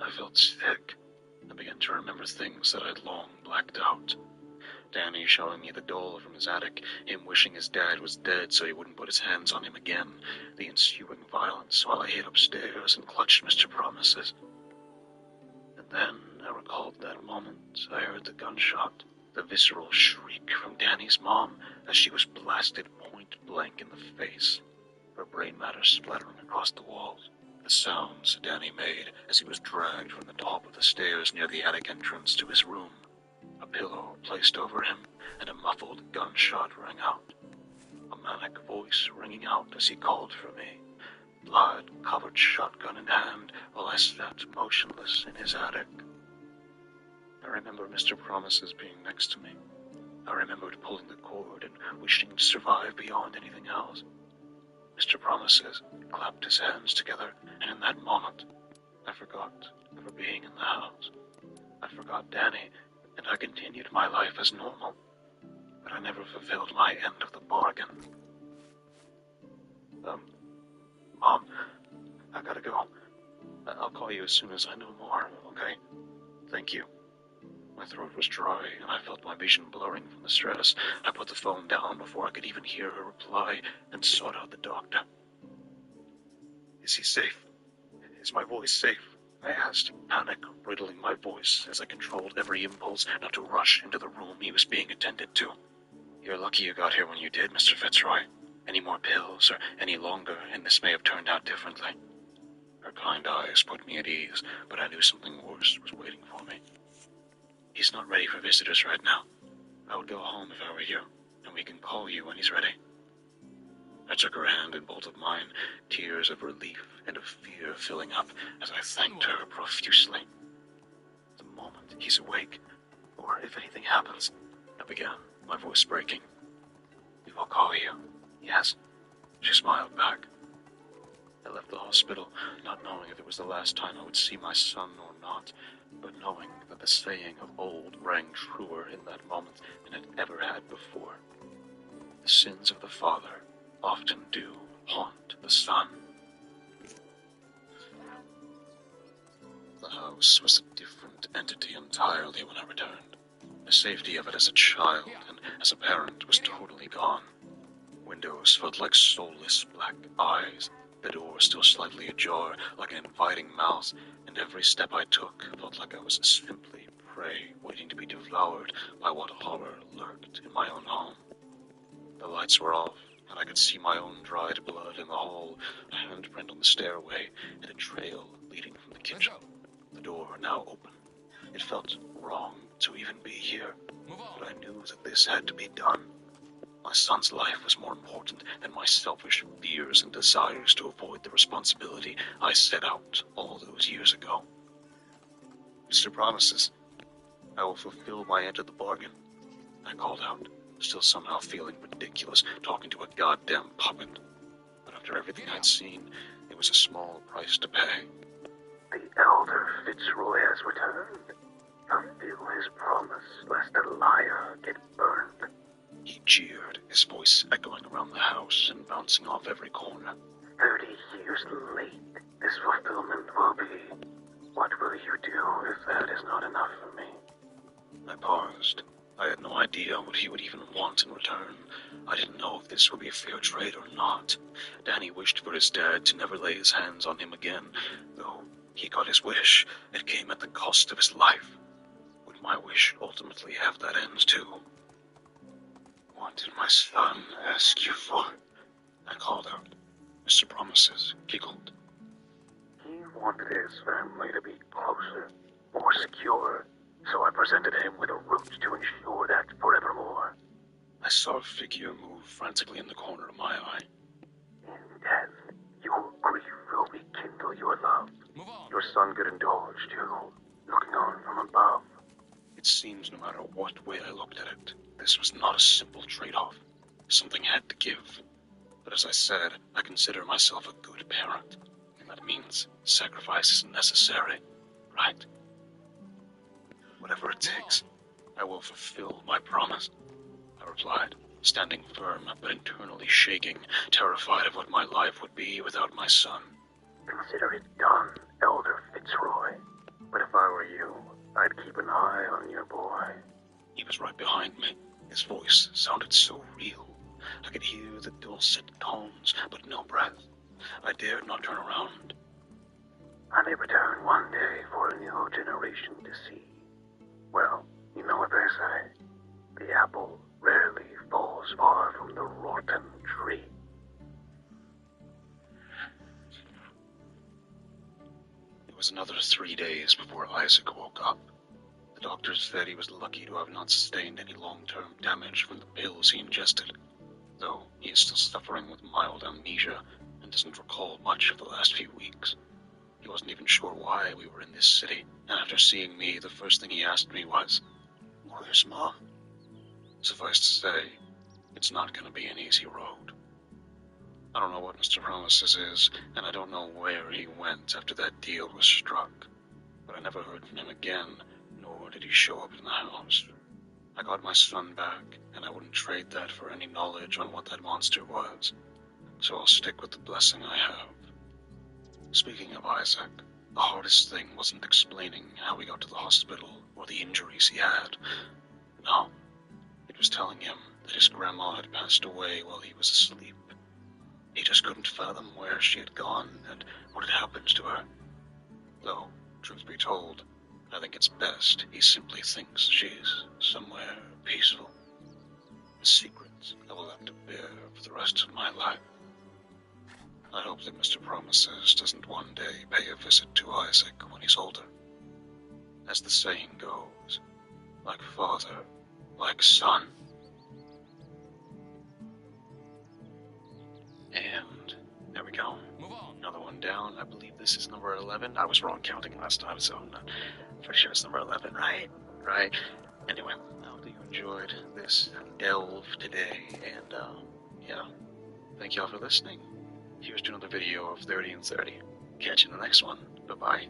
I felt sick. I began to remember things that I'd long blacked out. Danny showing me the doll from his attic, him wishing his dad was dead so he wouldn't put his hands on him again, the ensuing violence while I hid upstairs and clutched Mr. Promises. And then I recalled that moment I heard the gunshot, the visceral shriek from Danny's mom as she was blasted point blank in the face, her brain matter splattering across the walls. The sounds Danny made as he was dragged from the top of the stairs near the attic entrance to his room. A pillow placed over him, and a muffled gunshot rang out. A manic voice ringing out as he called for me, blood-covered shotgun in hand, while I sat motionless in his attic. I remember Mr. Promises being next to me. I remembered pulling the cord and wishing to survive beyond anything else. Mr. Promises clapped his hands together, and in that moment, I forgot ever being in the house. I forgot Danny, and I continued my life as normal, but I never fulfilled my end of the bargain. Mom, I gotta go. I'll call you as soon as I know more, okay? Thank you. My throat was dry, and I felt my vision blurring from the stress. I put the phone down before I could even hear her reply, and sought out the doctor. Is he safe? Is my voice safe? I asked, panic riddling my voice as I controlled every impulse not to rush into the room he was being attended to. You're lucky you got here when you did, Mr. Fitzroy. Any more pills, or any longer, and this may have turned out differently. Her kind eyes put me at ease, but I knew something worse was waiting for me. He's not ready for visitors right now. I would go home if I were you, and we can call you when he's ready. I took her hand in both of mine, tears of relief and of fear filling up as I thanked her profusely. The moment he's awake, or if anything happens, I began, my voice breaking. We will call you. Yes, she smiled back. I left the hospital, not knowing if it was the last time I would see my son or not, but knowing that the saying of old rang truer in that moment than it ever had before. The sins of the father often do haunt the son. The house was a different entity entirely when I returned. The safety of it as a child and as a parent was totally gone. Windows felt like soulless black eyes, the door still slightly ajar like an inviting mouth, and every step I took felt like I was simply prey waiting to be devoured by what horror lurked in my own home. The lights were off, and I could see my own dried blood in the hall, a handprint on the stairway, and a trail leading from the kitchen. The door now open. It felt wrong to even be here, but I knew that this had to be done. My son's life was more important than my selfish fears and desires to avoid the responsibility I set out all those years ago. Mr. Promises, I will fulfill my end of the bargain, I called out, still somehow feeling ridiculous talking to a goddamn puppet. But after everything I'd seen, it was a small price to pay. The Elder Fitzroy has returned. Fulfill his promise, lest a liar get burned. He jeered, his voice echoing around the house and bouncing off every corner. 30 years late, this fulfillment will be. What will you do if that is not enough for me? I paused. I had no idea what he would even want in return. I didn't know if this would be a fair trade or not. Danny wished for his dad to never lay his hands on him again, though he got his wish. It came at the cost of his life. Would my wish ultimately have that end too? What did my son ask you for? I called out. Mr. Promises giggled. He wanted his family to be closer, more secure, so I presented him with a route to ensure that forevermore. I saw a figure move frantically in the corner of my eye. In death, your grief will rekindle your love. Move on. Your son could indulge too, looking on from above. It seems no matter what way I looked at it, this was not a simple trade-off. Something had to give. But as I said, I consider myself a good parent, and that means sacrifice is necessary, right? Whatever it takes, I will fulfill my promise, I replied, standing firm but internally shaking, terrified of what my life would be without my son. Consider it done, Elder Fitzroy. But if I were you, I'd keep an eye on your boy. He was right behind me. His voice sounded so real. I could hear the dulcet tones, but no breath. I dared not turn around. I may return one day for a new generation to see. Well, you know what they say. The apple rarely falls far from the rotten tree. It was another 3 days before Isaac woke up. The doctors said he was lucky to have not sustained any long-term damage from the pills he ingested, though he is still suffering with mild amnesia and doesn't recall much of the last few weeks. He wasn't even sure why we were in this city, and after seeing me, the first thing he asked me was, "Where's Mom?" Suffice to say, it's not going to be an easy road. I don't know what Mr. Promises is, and I don't know where he went after that deal was struck, but I never heard from him again, nor did he show up in the house. I got my son back, and I wouldn't trade that for any knowledge on what that monster was, so I'll stick with the blessing I have. Speaking of Isaac, the hardest thing wasn't explaining how he got to the hospital or the injuries he had. No, it was telling him that his grandma had passed away while he was asleep. He just couldn't fathom where she had gone and what had happened to her. Though, truth be told, I think it's best he simply thinks she's somewhere peaceful. A secret I will have to bear for the rest of my life. I hope that Mr. Promises doesn't one day pay a visit to Isaac when he's older. As the saying goes, like father, like son. And there we go. Move on. Another one down. I believe this is number 11. I was wrong counting last time, so I'm pretty sure it's number 11, right? Right. Anyway, I hope that you enjoyed this delve today, and yeah, thank y'all for listening. Here's to another video of 30 and 30. Catch you in the next one. Bye-bye.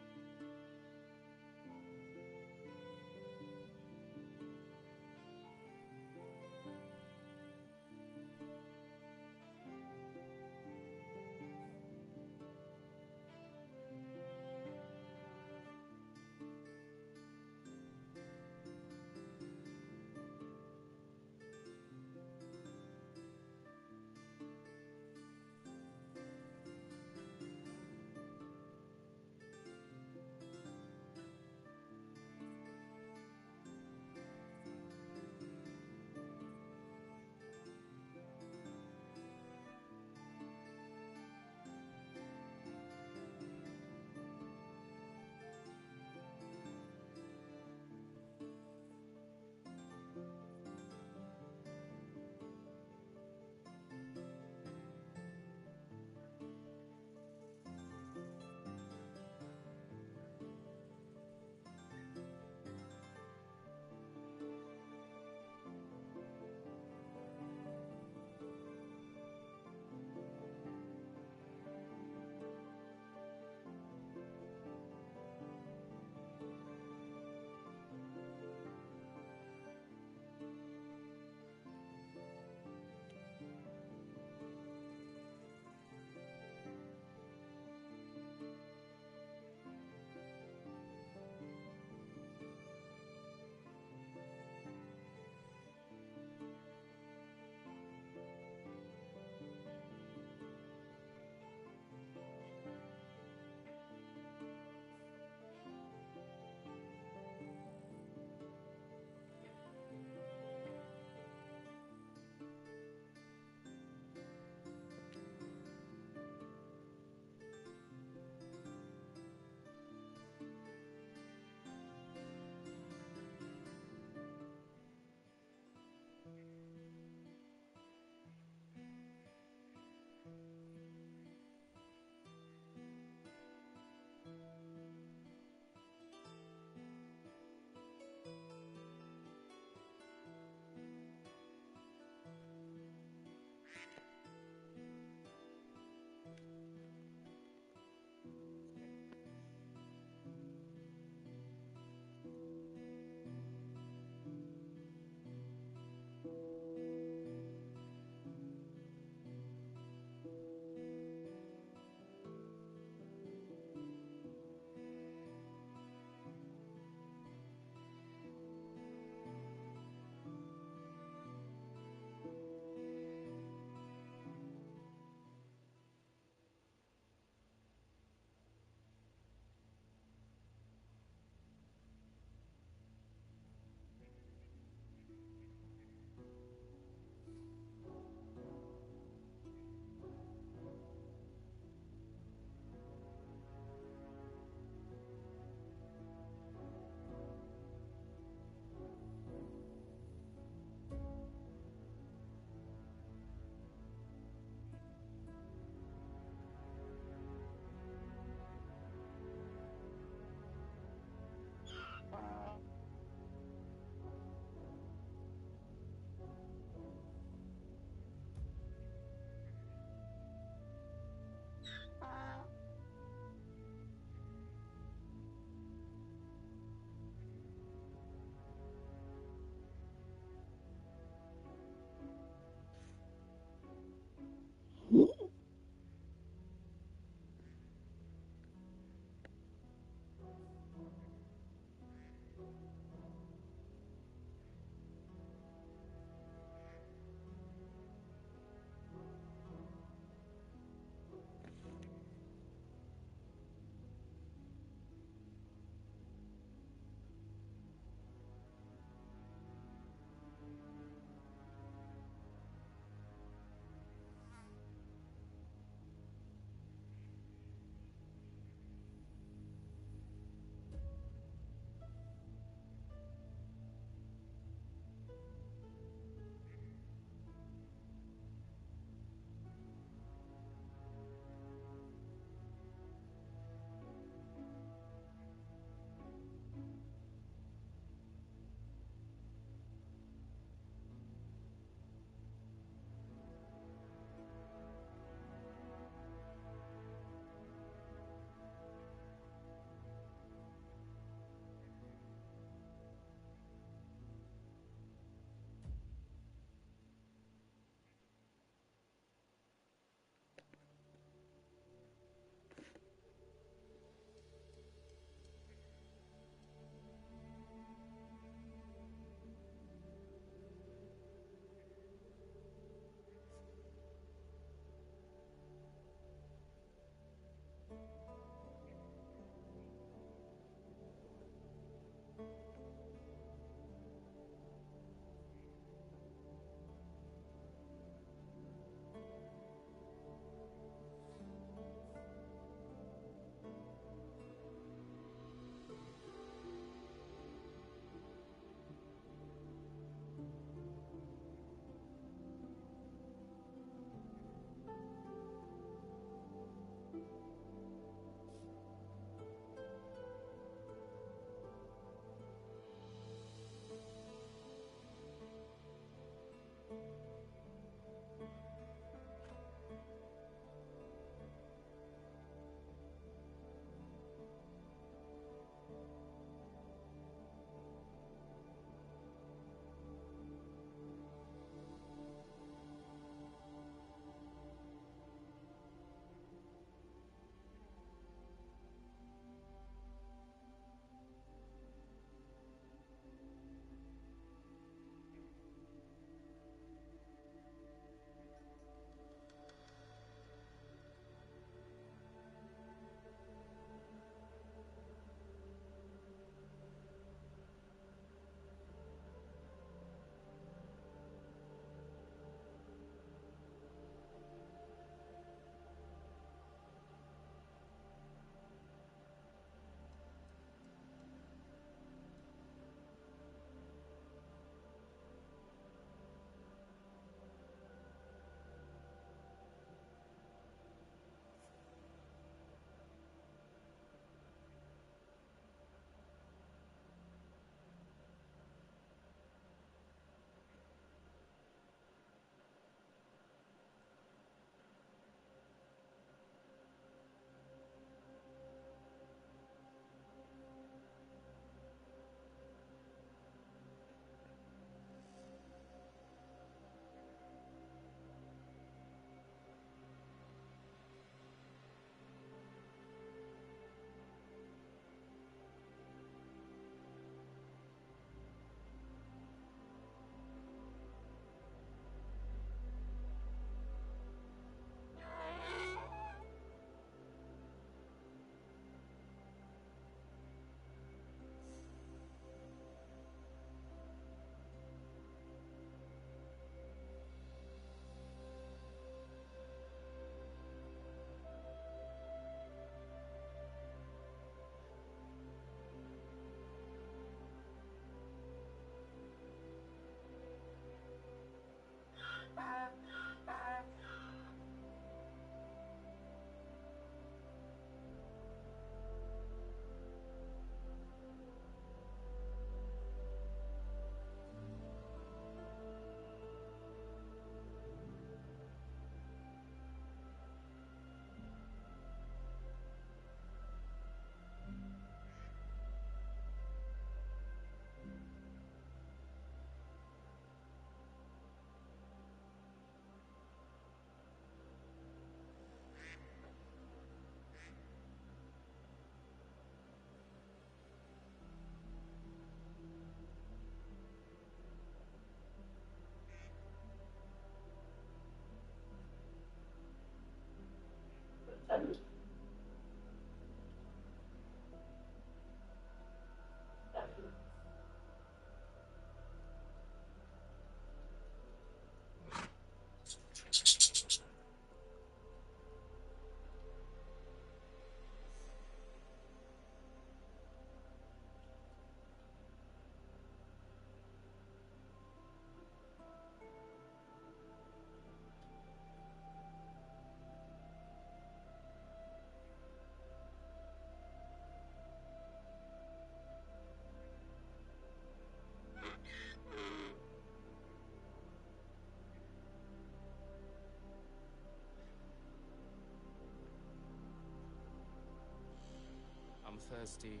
thirsty.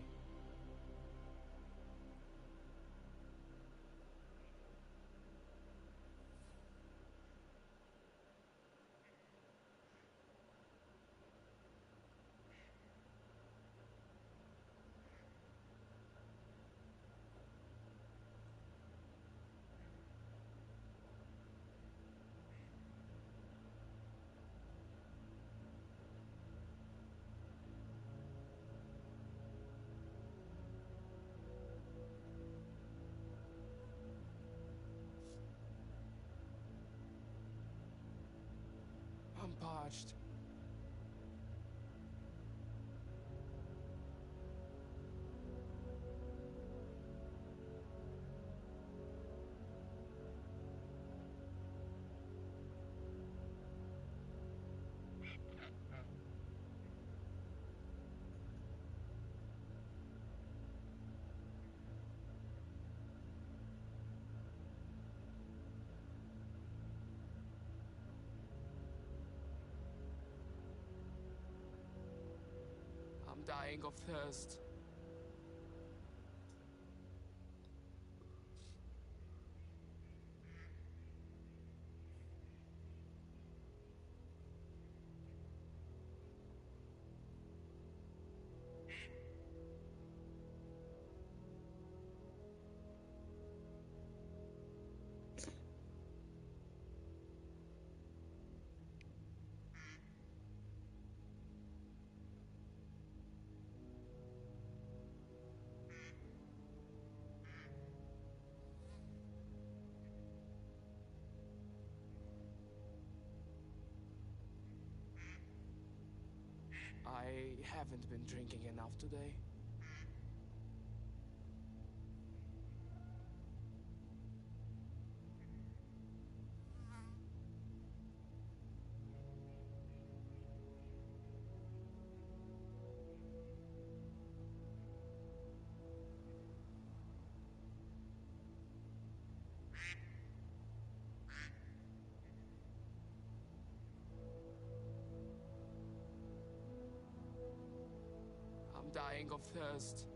I'm parched. I'm dying of thirst. I haven't been drinking enough today. I'm dying of thirst.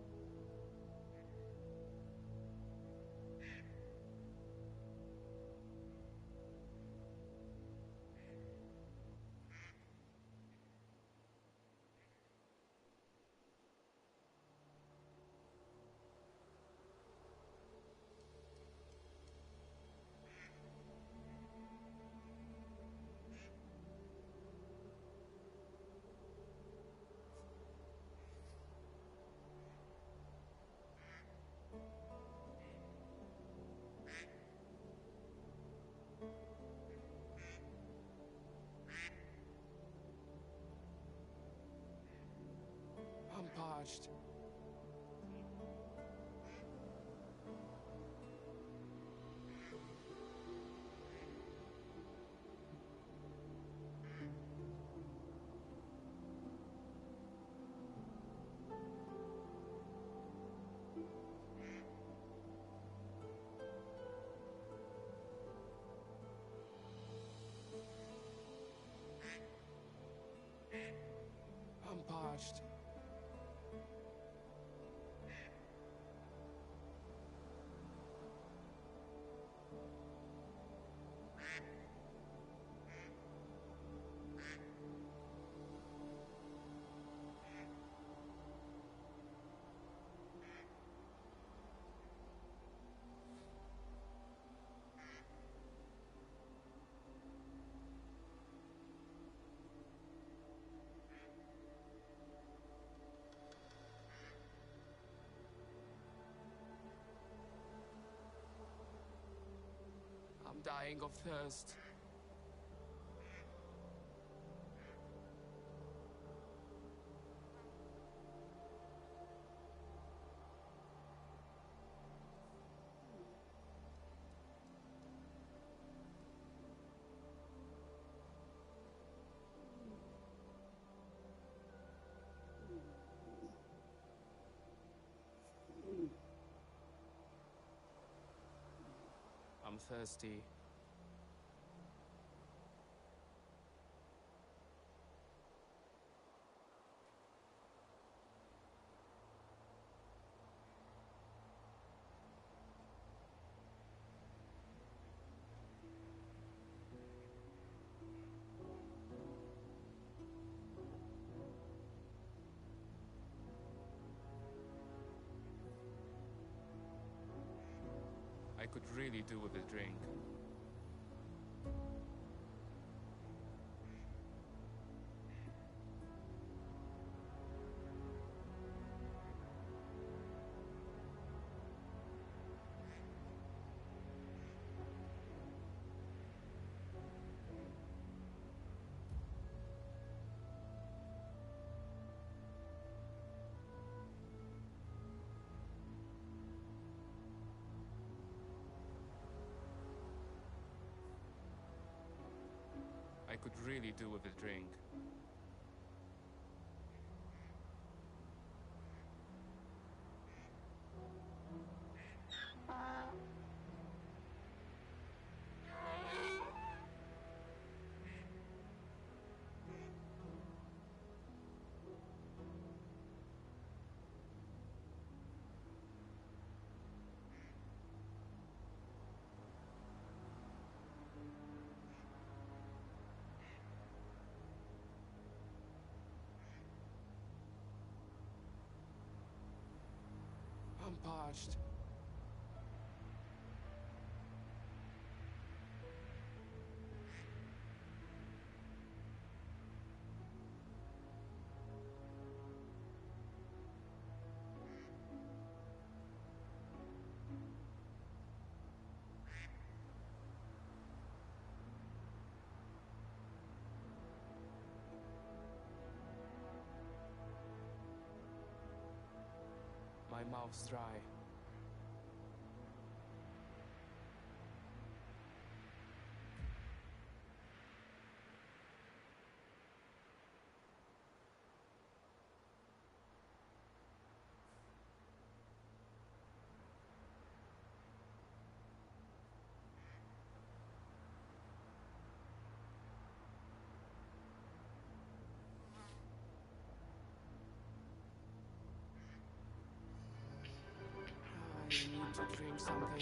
I'm parched. I'm parched. I'm dying of thirst. I'm thirsty. I could really do with a drink. I could really do with a drink. I'm parched. My mouth's dry. I need to drink something.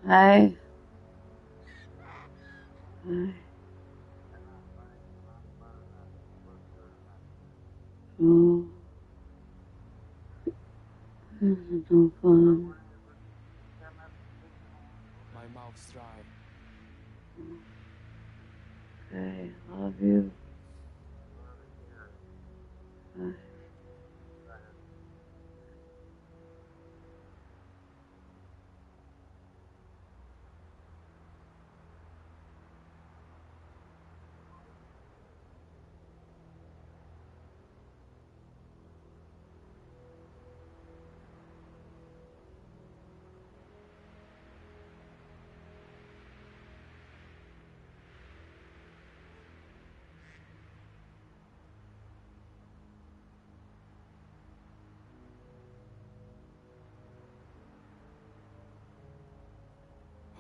Hi. Oh, this is no fun. My mouth's dry. Okay, love you. Bye.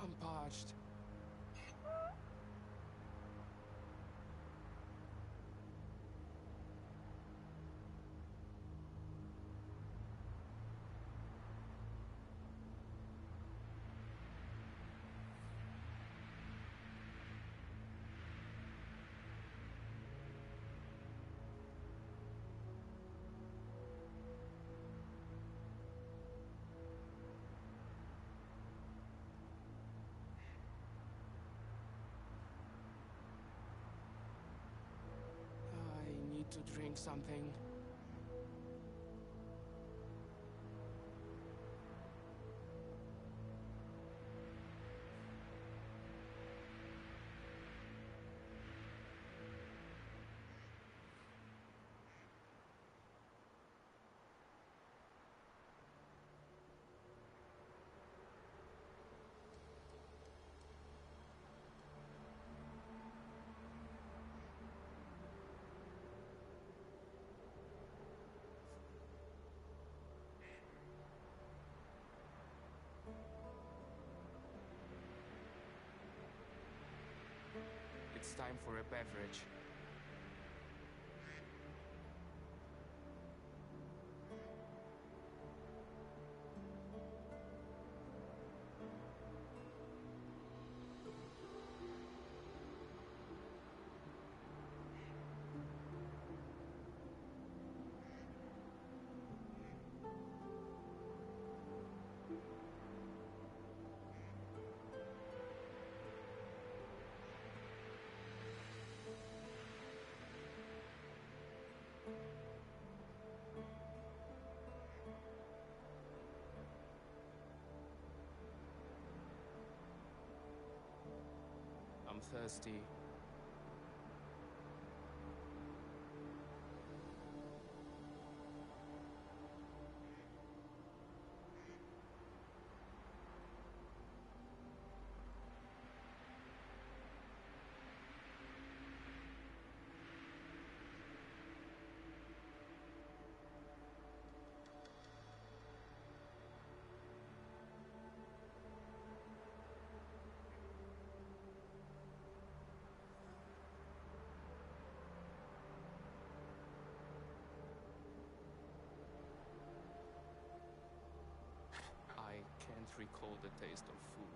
I'm parched. I need to drink something. It's time for a beverage. I'm thirsty. I can't recall the taste of food.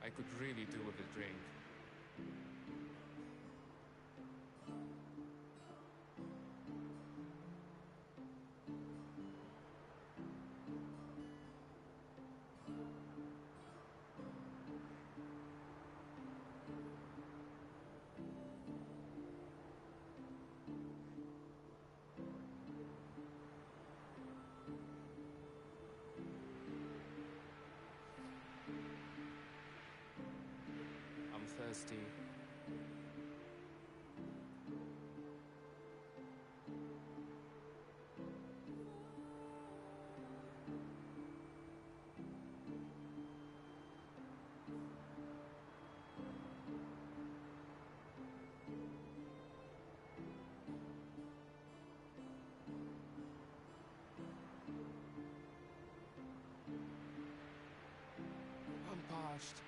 I could really do with a drink. I'm thirsty. I'm parched.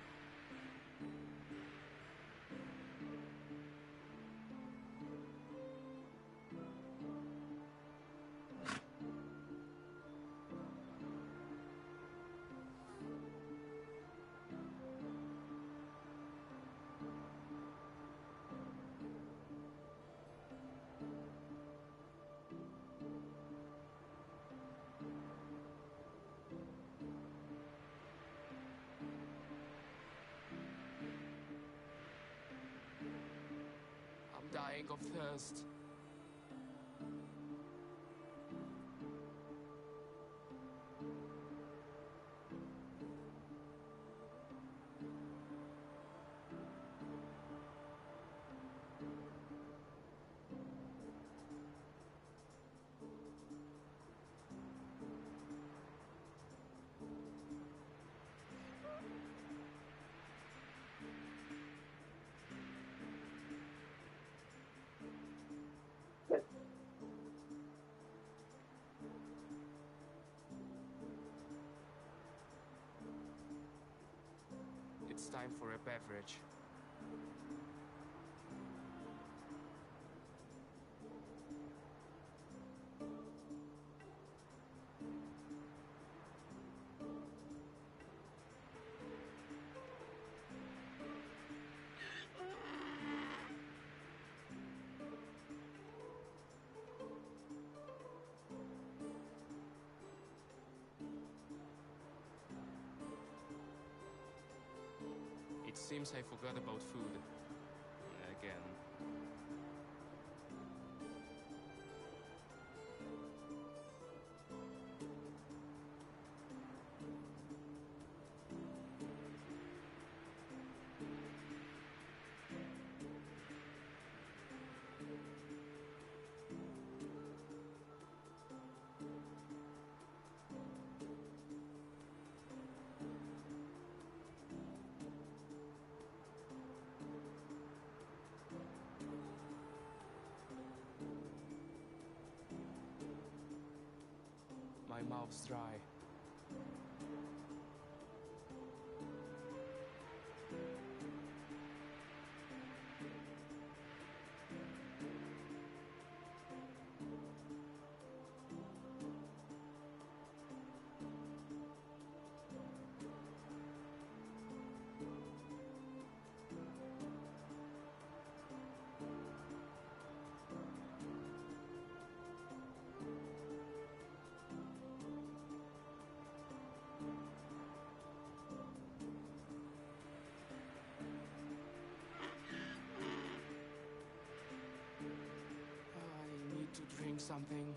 I'm dying of thirst. It's time for a beverage. It seems I forgot about food. Again. My mouth's dry. drink something.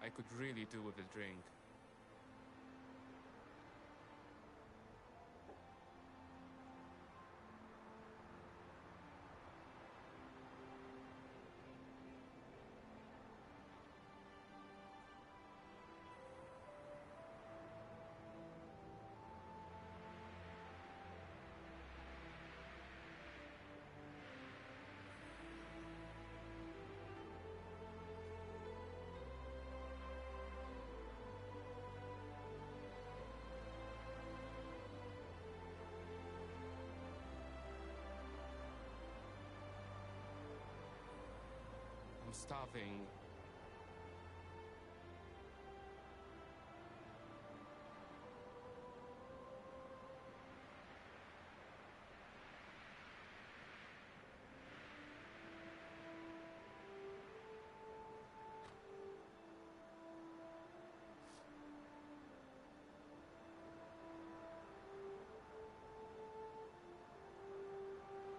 I could really do with a drink. I'm starving.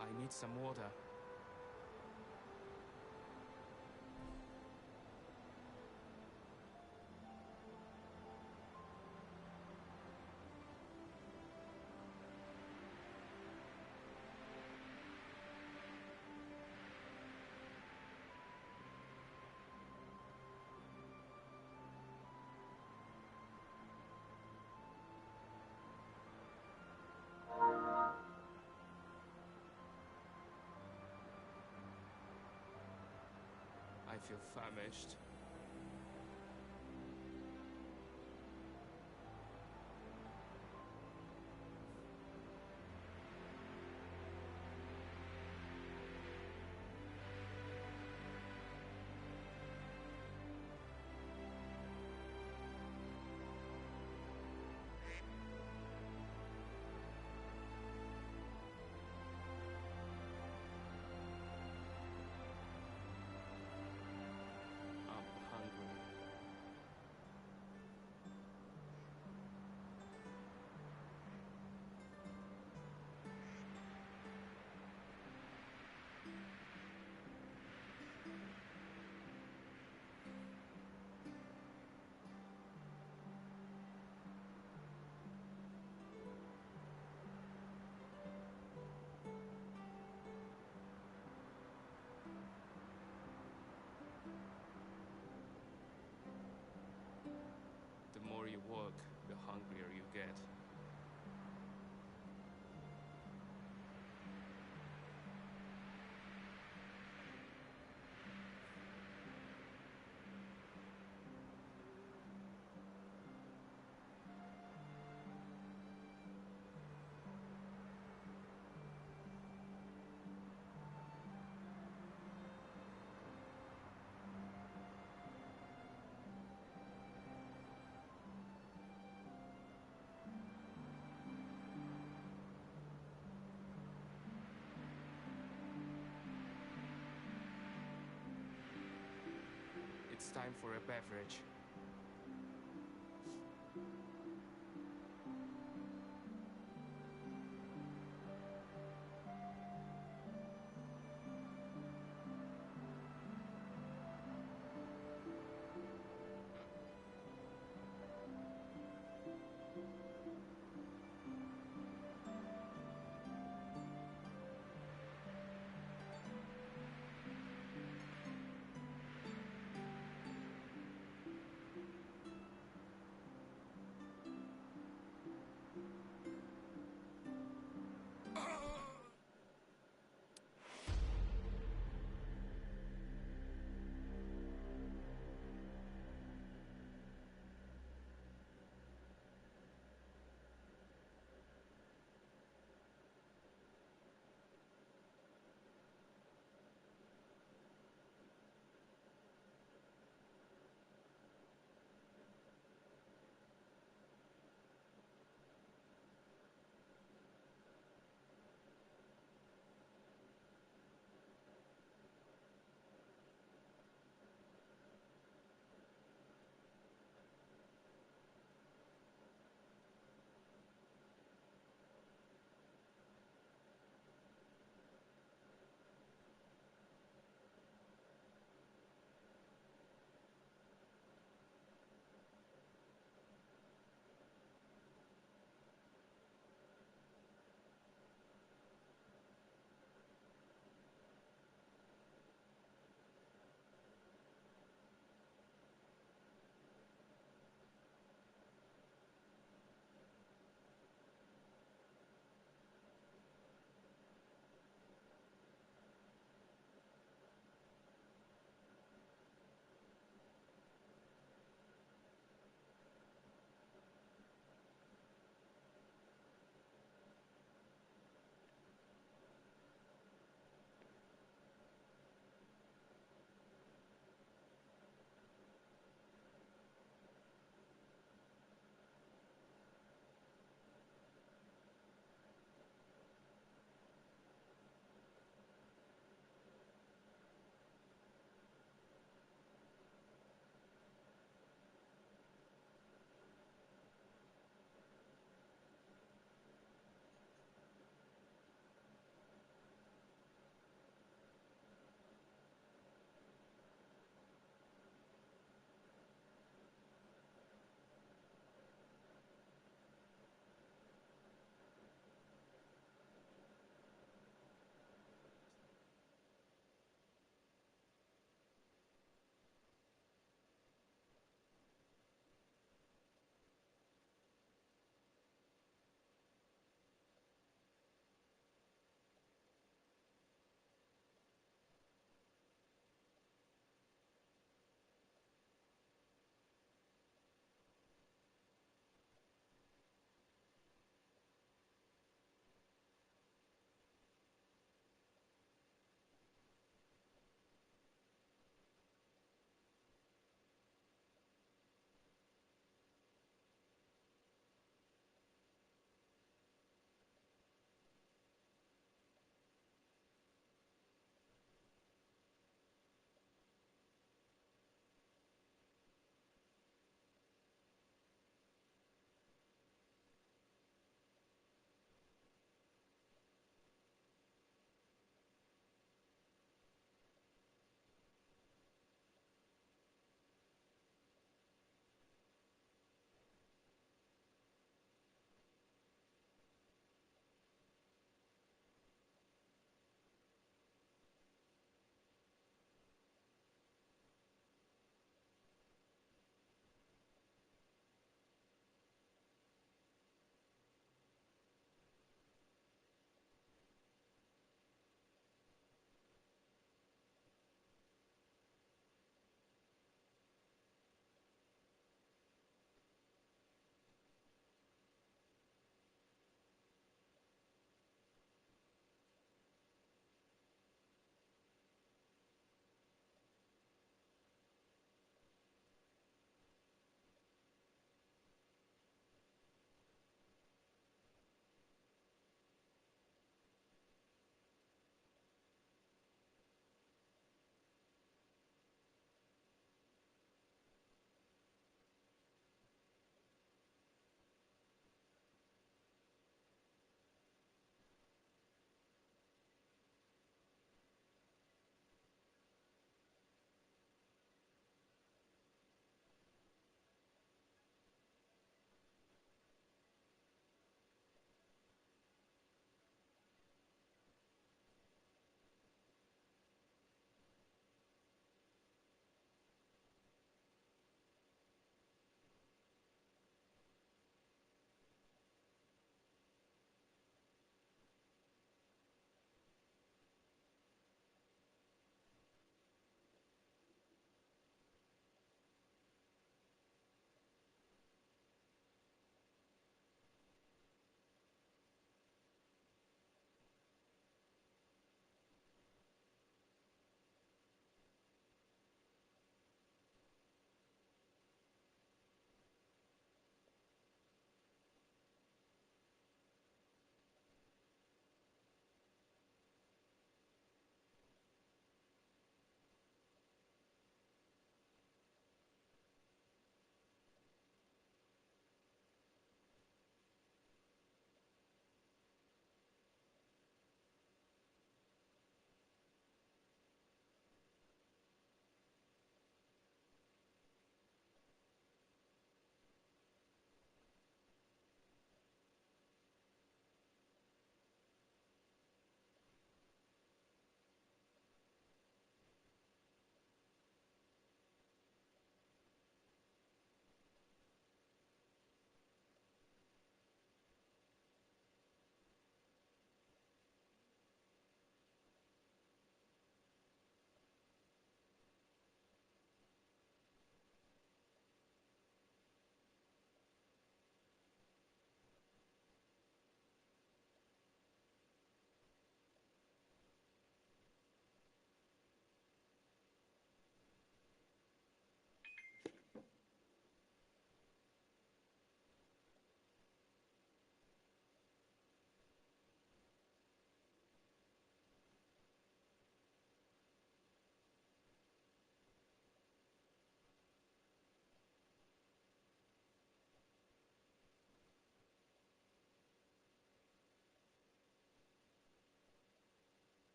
I need some water. I feel famished. I'm hungry. The more you work, the hungrier you get. It's time for a beverage.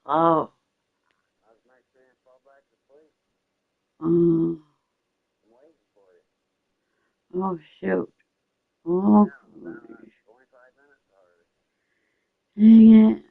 Oh. Oh, shoot. Oh, dang it.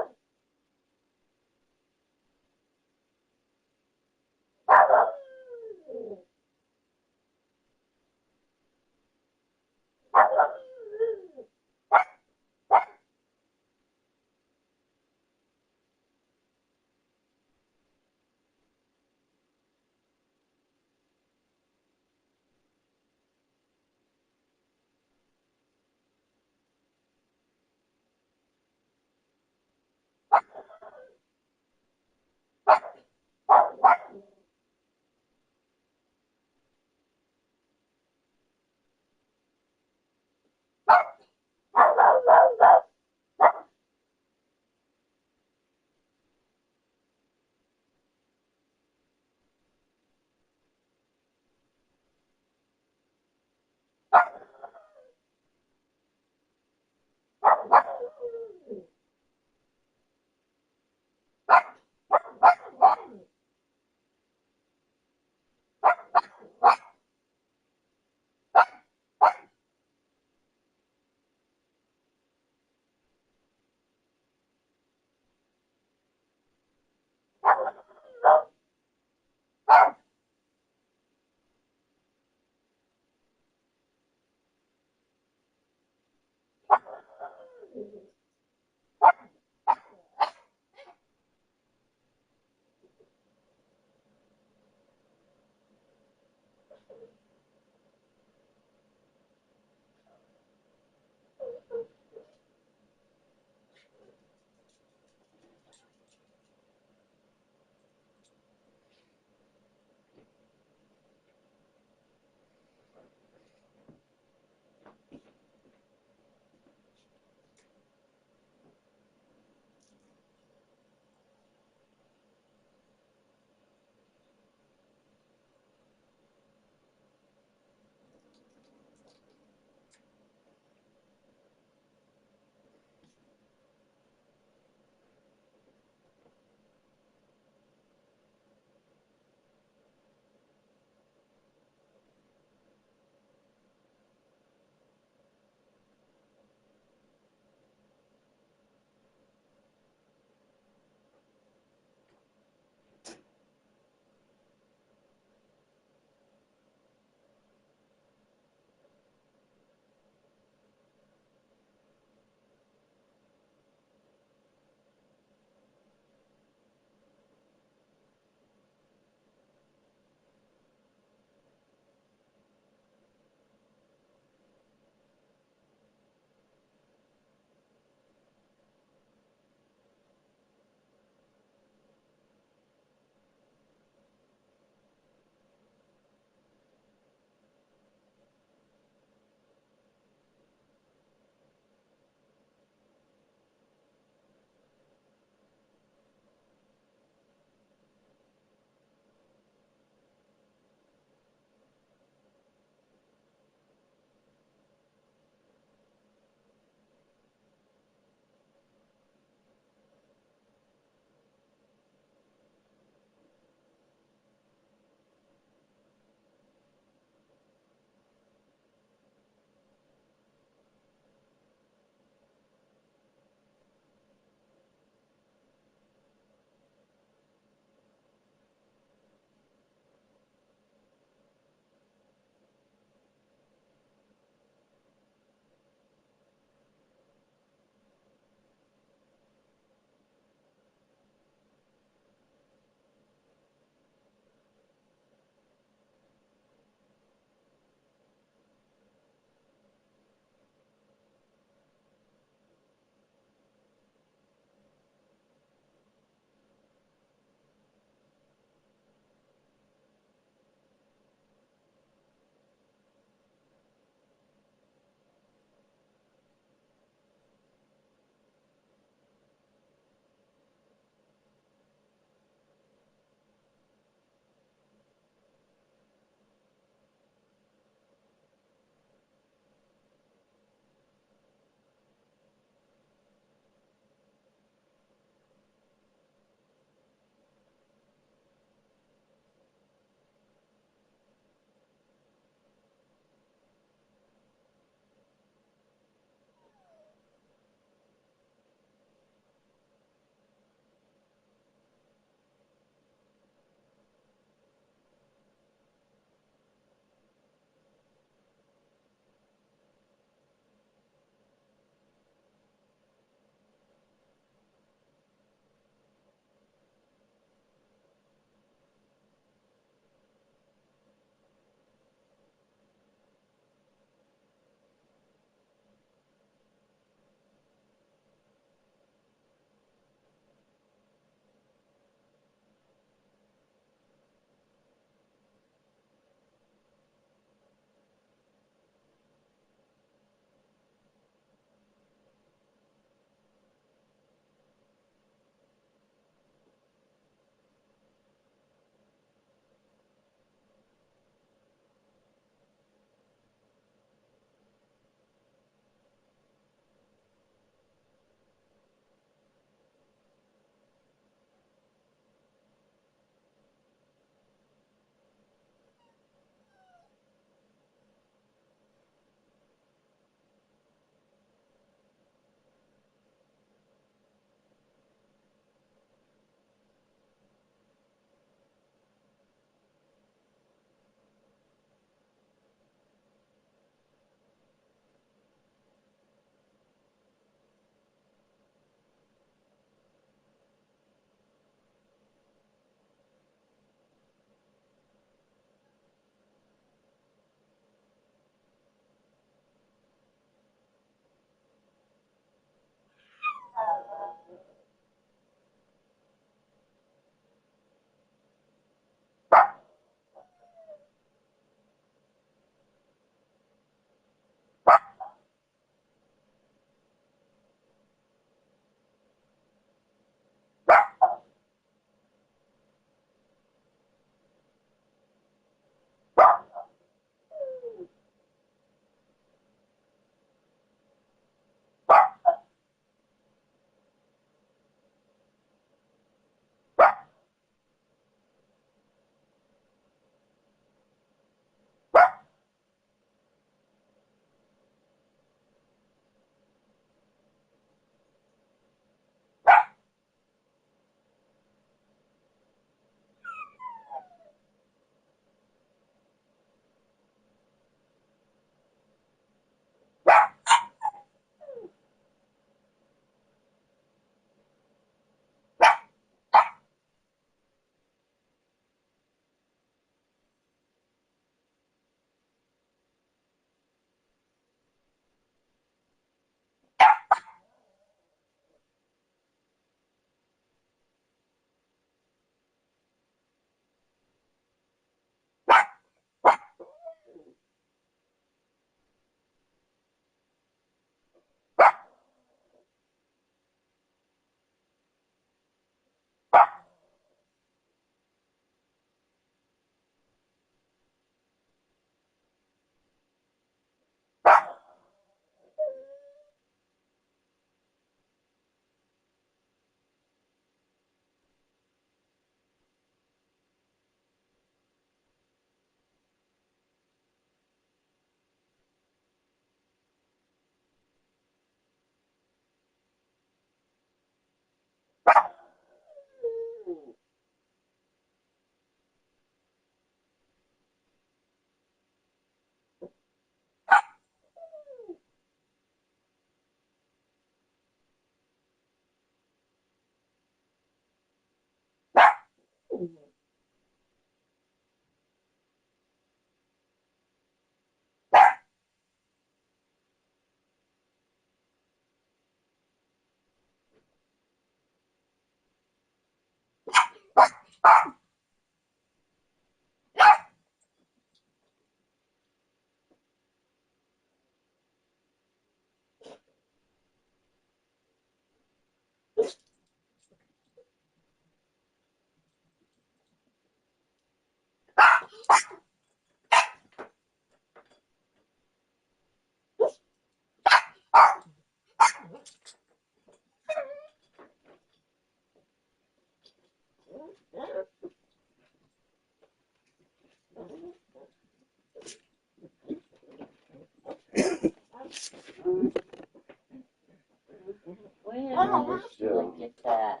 Get that.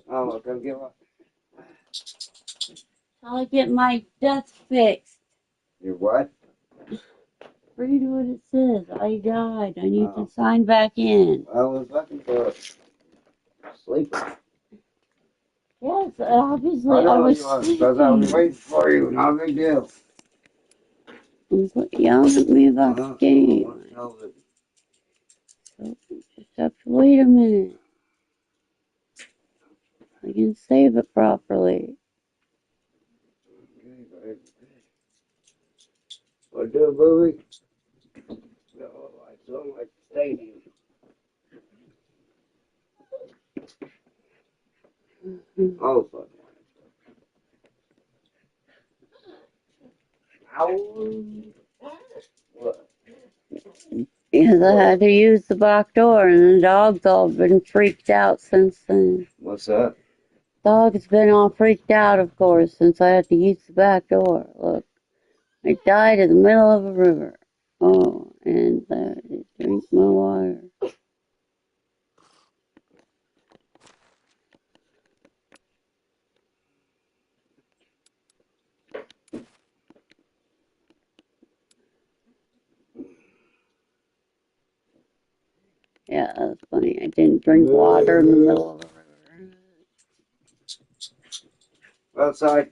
Oh, look, I'll give up. How I get my death fixed? You what? Read what it says. I died. I need Oh. to sign back in. I was looking for sleeping. Yes, obviously I I know was you was, because I was waiting for you. No big deal. sleeping. Yelling at me about the game. Hell is it? So just have to wait a minute. I can save it properly. Okay, very good. What do a movie? No, I saw my stadium. Oh, fuck. What? Because I had to use the back door, and the dog's all been freaked out since then. What's that? Dog's been all freaked out, of course, since I had to use the back door. Look, I died in the middle of a river. Oh, and drink my water. Yeah, that's funny. I didn't drink water in the middle of a river. Outside.